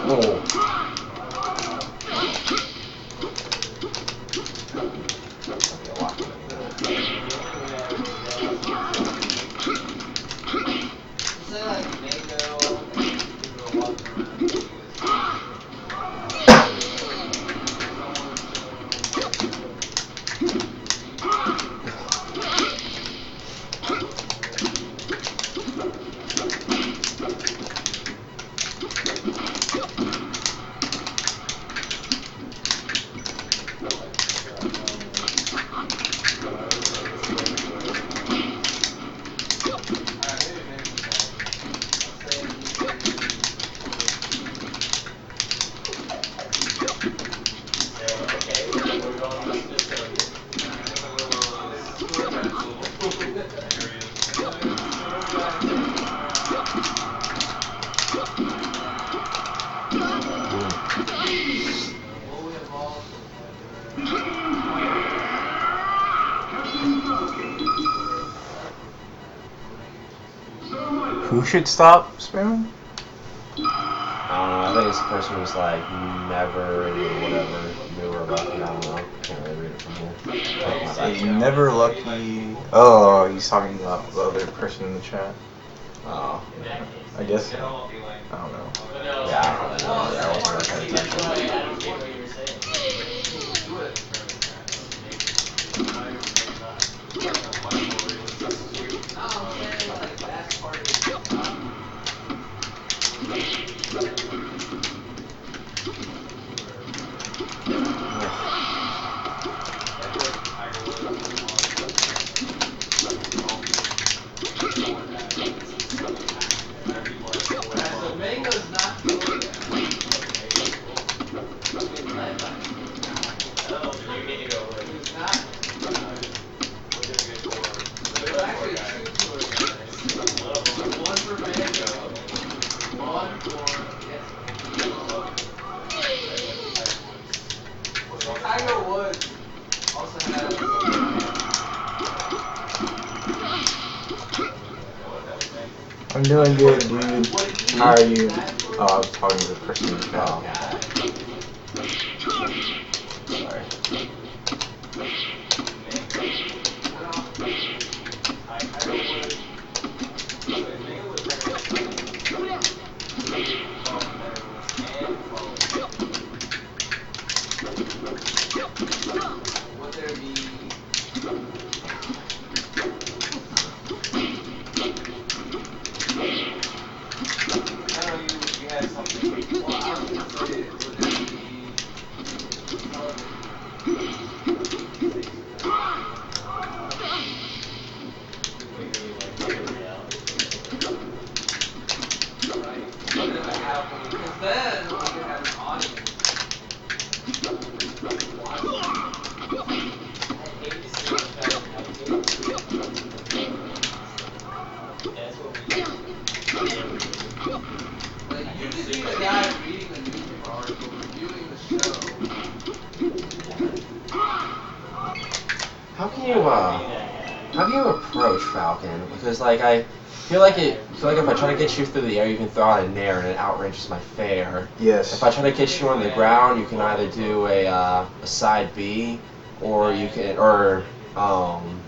Oh. Who should stop spamming? I don't know. I think it's the person who's like never whatever. New or lucky. I don't know. Can't really read it from here. Like my back. Never lucky. Oh, he's talking about the other person in the chat. Oh. I guess. I don't know. Yeah, I don't really know. Yeah, I wasn't really paying attention. I'm doing good, dude. How are you? Oh, I was talking to the person in the chat. Oh. Sorry. How do you approach Falcon? Because like I feel like if I try to get you through the air, you can throw out a nair and it outranges my fair. Yes. If I try to get you on the ground, you can either do a side B, or you can I'm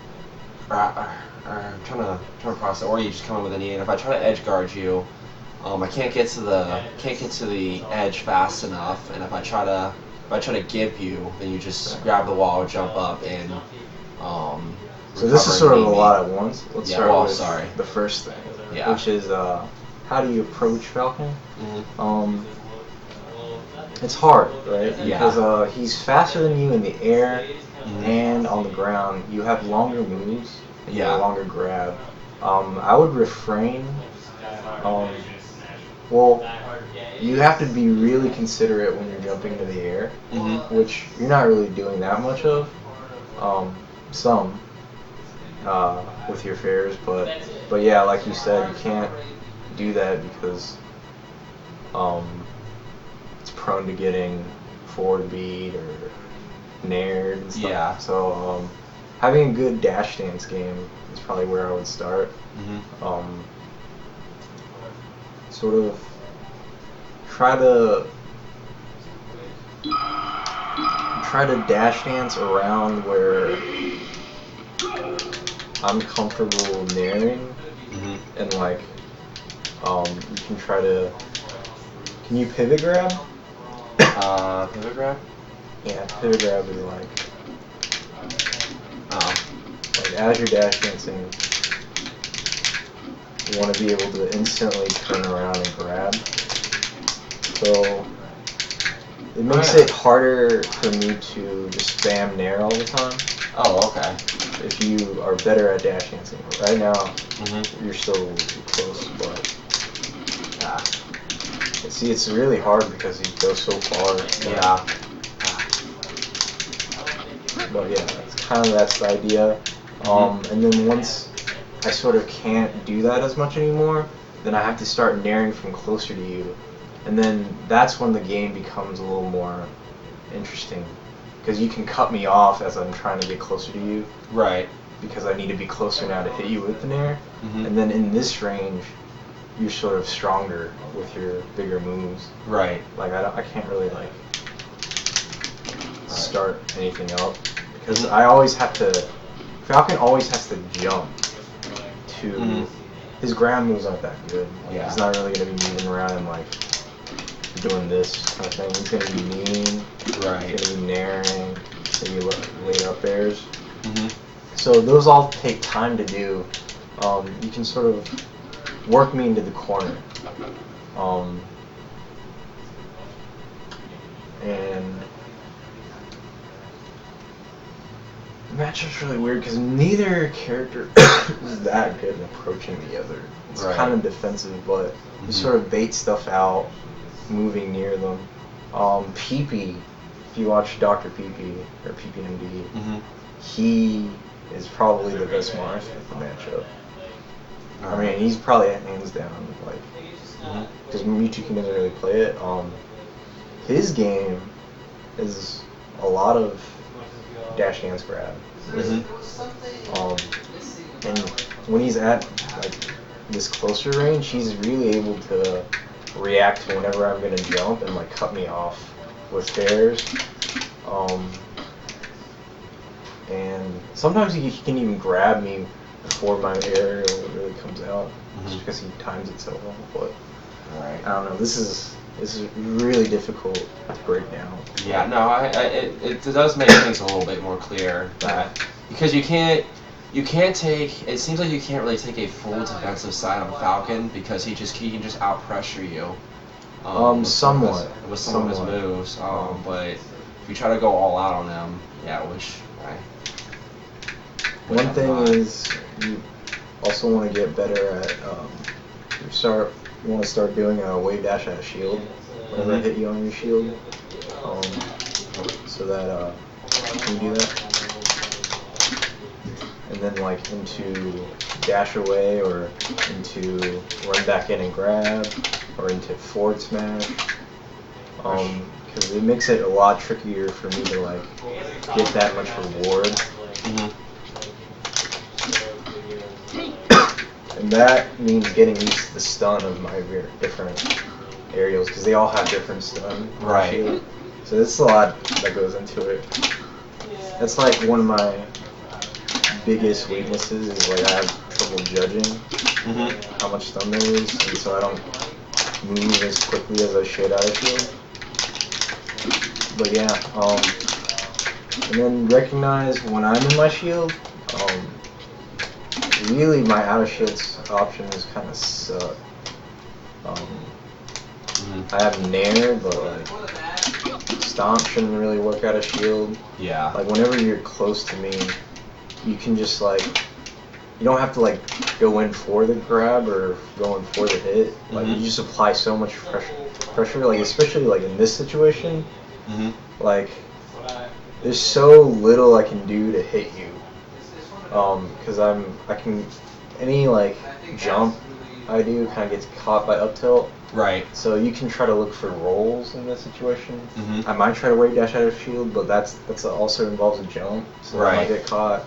trying to process, or you just come in with a knee. And if I try to edge guard you, I can't get to the edge fast enough. And if I try to give you, then you just grab the wall, jump up, and So this is sort of a lot at once. Let's Yeah, start well, with sorry. the first thing, Yeah. which is how do you approach Falcon? Mhm. It's hard, right? Yeah. Because he's faster than you in the air Mhm. and on the ground. You have longer moves and you have Yeah. a longer grab. I would refrain. Well, you have to be really considerate when you're jumping into the air, Mhm. which you're not really doing that much of. Some. With your fares, but yeah, like you said, you can't do that because it's prone to getting forward beat or nared and stuff. Yeah. So having a good dash dance game is probably where I would start. Mhm. Sort of try to dash dance around where I'm comfortable naring, Mhm. and like you can try to. Can you pivot grab? Pivot grab? Yeah, pivot grab is like Oh. as you're dash dancing, you want to be able to instantly turn around and grab. So it makes it harder for me to just spam nair all the time. Oh, okay. If you are better at dash dancing, right now you're still close, but see, it's really hard because you go so far. Yeah. But yeah, that's the idea. And then once I sort of can't do that as much anymore, then I have to start naring from closer to you, and then that's when the game becomes a little more interesting, because you can cut me off as I'm trying to get closer to you. Right. Because I need to be closer now to hit you with the nair, Mhm. and then in this range, you're sort of stronger with your bigger moves. Right. Like I can't really like start anything up because I always have to. Falcon always has to jump to. His ground moves aren't that good. Like, Yeah. He's not really gonna be moving around and like doing this kind of thing. He's gonna be kneeing. Right. He's gonna be naring. Maybe later up airs. Mhm. So those all take time to do. You can sort of work me into the corner. And the matchup's really weird because neither character is that good at approaching the other. It's Right. kind of defensive, but you sort of bait stuff out, moving near them. Peepee, if you watch Dr. Peepee or PPMD, he is probably the best Marth in the matchup. I mean, he's probably hands down, like, because Mewtwo King doesn't really play it. His game is a lot of dash dance grab. And when he's at like this closer range, he's really able to react to whenever I'm gonna jump and like cut me off with fairs. And sometimes he can even grab me before my aerial really comes out, just because he times it so well. But I don't know. This is really difficult to break down. Yeah, no, it does make things a little bit more clear that because you can't take. It seems like you can't really take a full defensive side on Falcon because he can just out pressure you. Somewhat with some of his moves. But if you try to go all out on him, yeah, one thing is you also want to get better at you want to start doing a wave dash at a shield whenever I hit you on your shield, so that you can do that, and then like into dash away or into run back in and grab or into forward smash, because it makes it a lot trickier for me to like get that much reward. And that means getting used to the stun of my different aerials, because they all have different stun. Right. So there's a lot that goes into it. That's like one of my biggest weaknesses is like I have trouble judging how much stun there is, and so I don't move as quickly as I should out of shield. But yeah, and then recognize when I'm in my shield. Really, my out of shields options kind of suck. I have Nair, but like Stomp shouldn't really work out of shield. Yeah. Like whenever you're close to me, you can just like you don't have to like go in for the grab or go in for the hit. Like you just apply so much pressure. Like especially like in this situation, like there's so little I can do to hit you. Because I can any like jump I do kind of gets caught by up tilt. Right. So you can try to look for rolls in this situation. I might try to wave dash out of shield, but that's also involves a jump, so I might get caught.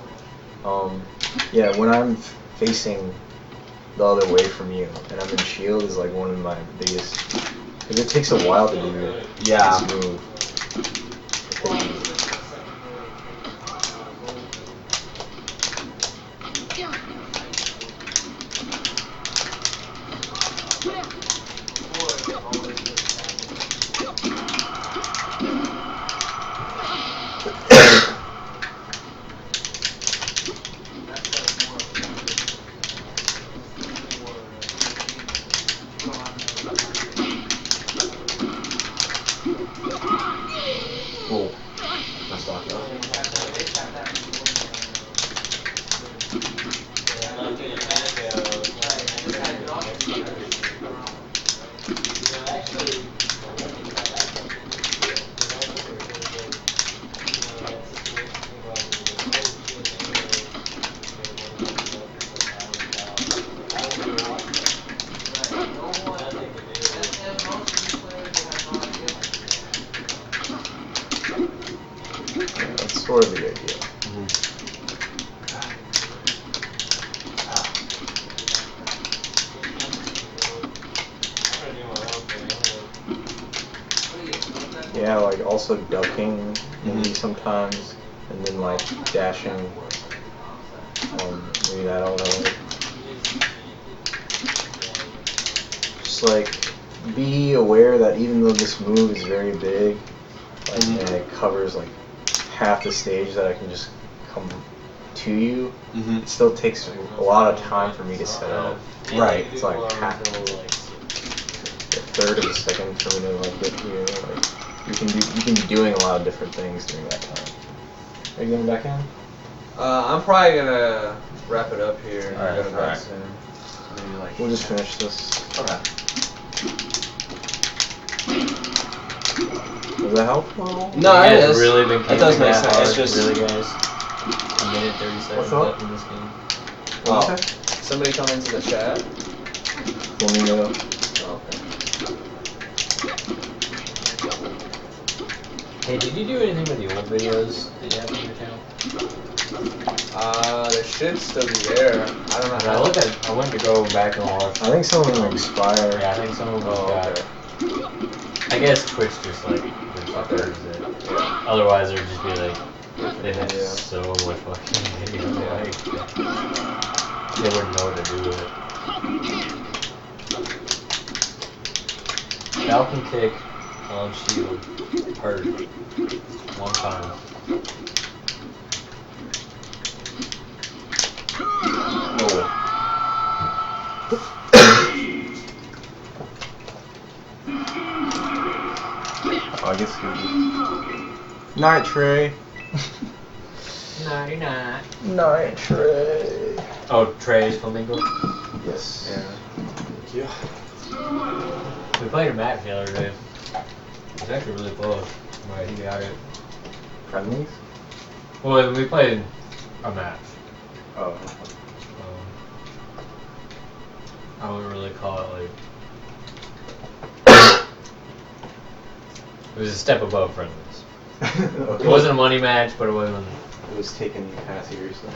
Yeah, when I'm facing the other way from you and I'm in shield is like one of my biggest. Because it takes a while to do this move. Cool. Nice block though. That's sort of the idea. Yeah, like also ducking maybe sometimes, and then like dashing. Maybe that I don't know. Just like be aware that even though this move is very big, like, and it covers like half the stage that I can just come to you, it still takes a lot of time for me to set up. Right, it's like half, a third of a second for me to like get here. Like you can be doing a lot of different things during that time. Are you getting back in? I'm probably gonna wrap it up here and go to bed alright. soon. Maybe like We'll just finish this. Okay. Does that help? Well, No, it is. Really been It does make that sense. hard, It's just really, guys. A minute 30 seconds up? left in this game. Oh. Somebody come into the chat. Flamingo. Oh, okay. Hey, did you do anything with the old videos that you have on your channel? They should still be there. I don't know. I went to go back and watch. I think some of them expire. Yeah, I think some of them got. okay. I guess Twitch just like refurbs it. Yeah. Otherwise, there'd just be like they had Yeah. so much fucking video. Like they wouldn't know what to do with it. Falcon kick on shield hurt one time. I guess you. Night Trey. Naughty not. Night Trey. Oh, Trey's Flamingo? Yes. Yeah. We played a match the other day. It was actually really close, but he got it. Friendlies? Well, we played a match. Oh. I wouldn't really call it like. It was a step above Friendlies. Okay. It wasn't a money match, but it wasn't. It was taken kind of seriously.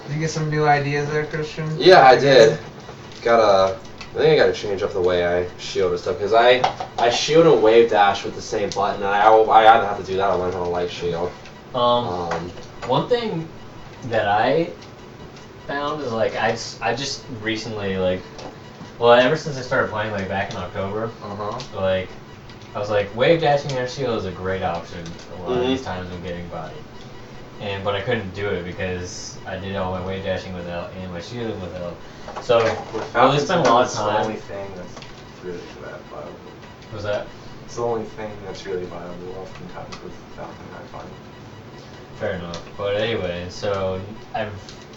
Did you get some new ideas there, Christian? Yeah, I did. I think I gotta change up the way I shield and stuff, because I shield and wave dash with the same button, and I either have to do that or learn how to light shield. One thing that I found is like I just recently like, well, ever since I started playing like back in October, like I was like wave dashing and shield is a great option a lot of these times when getting bodied. But I couldn't do it because I did all my wave dashing with L and my shielding with L. So I really spent a lot of time. It's the only thing that's really viable. Was that? It's the only thing that's really viable oftentimes with Falcon, I find. Fair enough. But anyway, so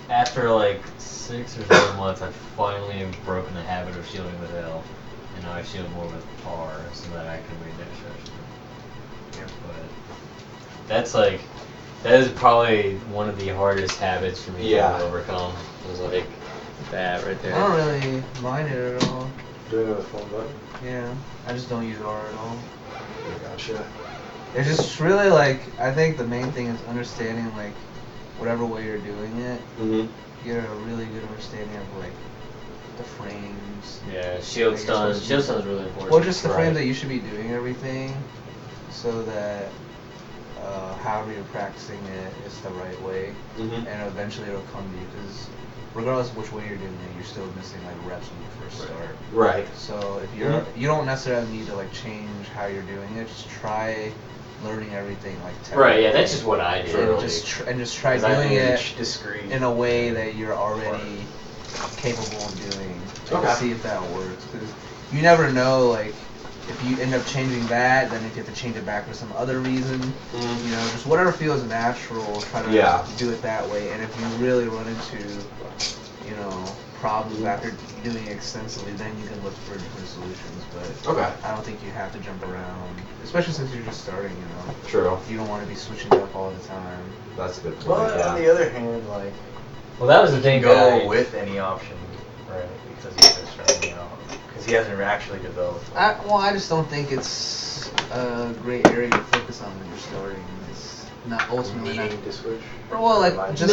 after like 6 or 7 months, I've finally broken the habit of shielding with L, and now I shield more with R so that I can wave dash. Yeah. But that is probably one of the hardest habits for me to overcome. Is like that right there. I don't really mind it at all. Doing it with phone button? Yeah. I just don't use R at all. Gotcha. It's just really like, I think the main thing is understanding like whatever way you're doing it. Get a really good understanding of like the frames. Yeah, shield stun. Shield stun is really important. Well, just the frame that you should be doing everything, so that however you're practicing it is the right way, and eventually it'll come to you. Because regardless of which way you're doing it, you're still missing like reps when you first start. Right. So if you're you don't necessarily need to like change how you're doing it. Just try learning everything like right. Yeah, that's just what I did. And just try doing it discreet in a way that you're already capable of doing. And see if that works. Because you never know, like, if you end up changing that, then if you have to change it back for some other reason, you know, just whatever feels natural, try to do it that way. And if you really run into, you know, problems after doing it extensively, then you can look for different solutions. But I don't think you have to jump around, especially since you're just starting, you know. True. You don't want to be switching up all the time. That's a good point. But on the other hand, like, well, that was the thing. Go with any option, right? Because he's just starting out. Because he hasn't actually developed. I just don't think it's a great area to focus on when you're starting. It's not ultimately Needing to switch. Well, like just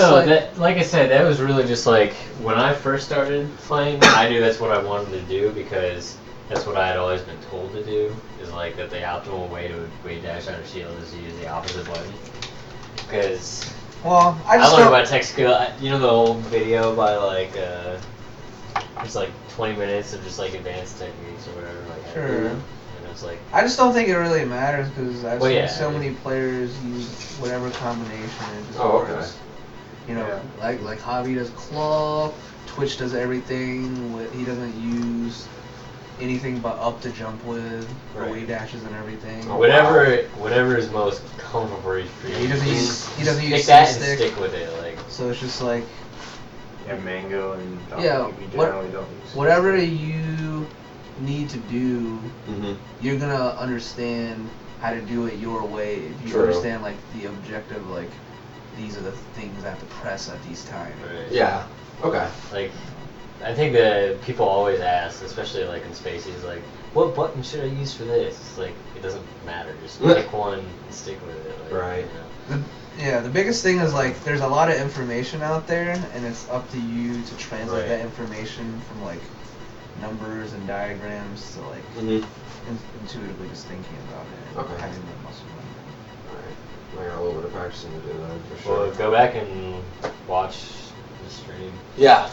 like I said, that was really just like when I first started playing. I knew that's what I wanted to do because that's what I had always been told to do. Is like that the optimal way to wave dash out of shield is to use the opposite button. Because Well, I I just learned don't. about tech skill. You know the old video by like it's like 20 minutes of just like advanced techniques or whatever. Like Sure. And it's like I just don't think it really matters because I've Well, seen yeah, so I mean- many players use whatever combination. It just Oh, okay. works. You know, Yeah. like Javi does claw, Twitch does everything. He doesn't use anything but up to jump with, or Right. wave dashes and everything. Oh, whatever is most comfortable for you. He doesn't use Pick use that and stick. stick with it. Like So it's just like Yeah, mango and Yeah, we what- generally don't use whatever stick. you need to do, you're gonna understand how to do it your way if you True. understand like the objective, like these are the things I have to press at these times. Right. Yeah. Okay. Like, I think that people always ask, especially like in spaces, like, what button should I use for this? It's like, it doesn't matter. Just pick one and stick with it. Like, Right. You know? Yeah, the biggest thing is like there's a lot of information out there, and it's up to you to translate Right. that information from like numbers and diagrams to like intuitively just thinking about it and Okay. having the muscle memory. Alright. I got a little bit of practicing to do then, for sure. Well, go back and watch the stream. Yeah.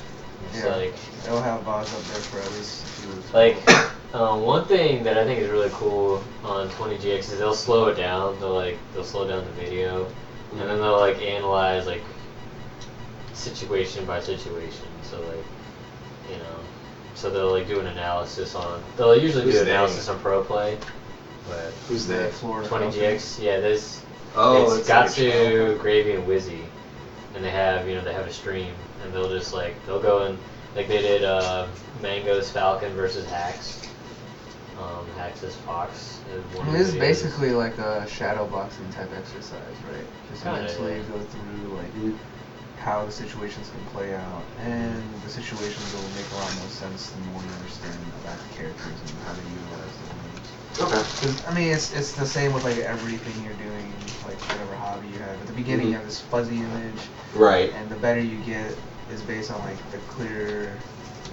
It's Yeah. like, They'll have VODs up there for at least a few. like, one thing that I think is really cool on 20GX is they'll slow it down. They'll slow down the video, and then they'll like analyze like situation by situation. So like, you know, so they'll like do an analysis on. They'll usually Who's do an they? analysis on pro play, but Who's they? Florida 20GX, yeah, there's Oh, it's it's like a Gatsu, channel. Gravy, and Wizzy, and they have a stream, and they'll just like they'll go and like they did Mango's Falcon versus Hax. Hax's Fox. Is one I of mean, the this is videos. basically like a shadow boxing type exercise, right? Just Kinda, mentally yeah. go through like how the situations can play out, and the situations will make a lot more sense the more you understand about the characters and how they utilize the moves. Okay. 'Cause, I mean, it's the same with like everything you're doing, like whatever hobby you have. At the beginning, you have this fuzzy image, Right. and the better you get is based on like the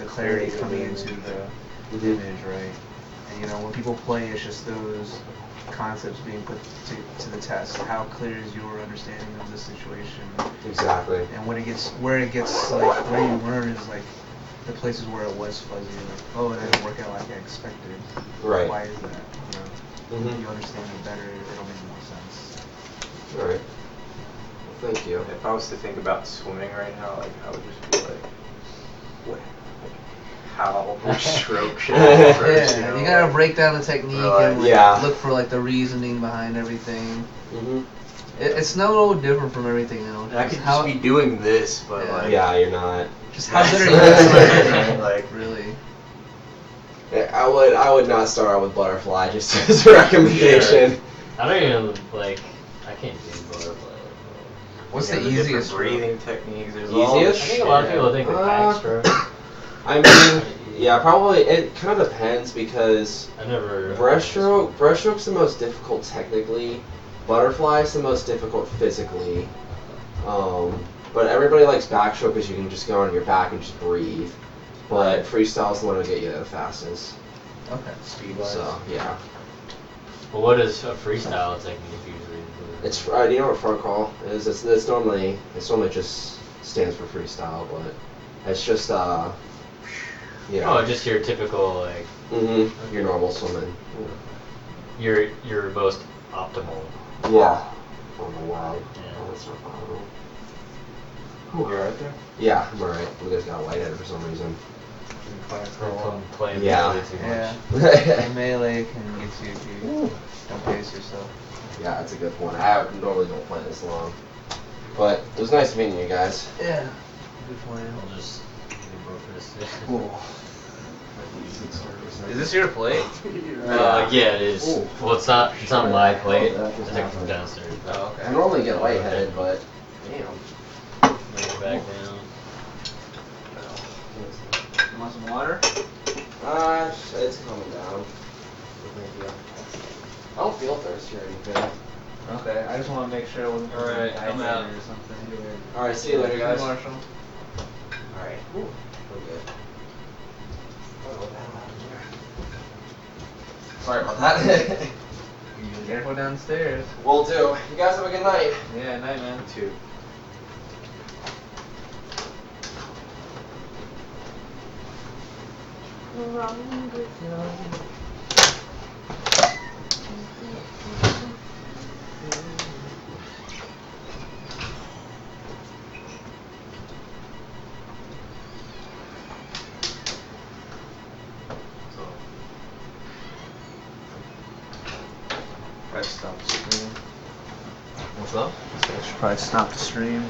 clarity coming into the image, right? And you know, when people play, it's just those concepts being put to the test. How clear is your understanding of the situation? Exactly. And where it gets like where you learn is like the places where it was fuzzy, like, oh, it didn't work out like I expected. Right. Why is that? You know, if you understand it better, it'll make more sense. Alright. Well, thank you. If I was to think about swimming right now, like I would just be like, what? Like, how? Which stroke should I do first? Yeah, you know, gotta like- break down the technique Or, and like, yeah. look for like the reasoning behind everything. Mhm. It's no different from everything else. And I could Just how, just be doing this, but Yeah. like. Yeah, you're not. just how good are Right, you? like, Really? I would not start out with butterfly just as a recommendation. I don't even like. I can't do butterfly. What's yeah, the different easiest breathing techniques? There's all I this think a lot of shit. people think the backstroke. I mean, yeah, probably it kind of depends because I never. breaststroke's the most difficult technically. Butterfly's the most difficult physically. But everybody likes backstroke because you can just go on your back and just breathe. But freestyle's the one to get you there the fastest. Okay. Speed-wise. So yeah, Well, what is a freestyle technique usually? it's do you know what front crawl is? It's normally just stands for freestyle, but it's just yeah. Oh, just your typical like Your normal swimming. your most optimal. Yeah. On the wide. Yeah. Oh, that's not possible. You're right there? Yeah, I'm alright. We just got lightheaded for some reason. Playing Yeah. really too Yeah. much. The melee can get you if you don't pace yourself. Yeah, that's a good point. I normally don't play this long. But it was nice meeting you guys. Yeah. Good plan. I'll just go for this. Is this your plate? Yeah, it is. Ooh. Well, it's not my plate. I took it from downstairs. Oh, okay. I normally get lightheaded, but damn. Bring it back down. You want some water? It's coming down. Thank you. I don't feel thirsty or anything. Okay. I just want to make sure it wasn't Alright, I'm out. or something. Alright, see you later, guys. Marshall. Alright. We're good. Oh, what the hell happened there? Sorry about that. Be careful downstairs. Will do. You guys have a good night. Yeah, night, man. Too. Probably stop the stream. What's up? I should probably stop the stream.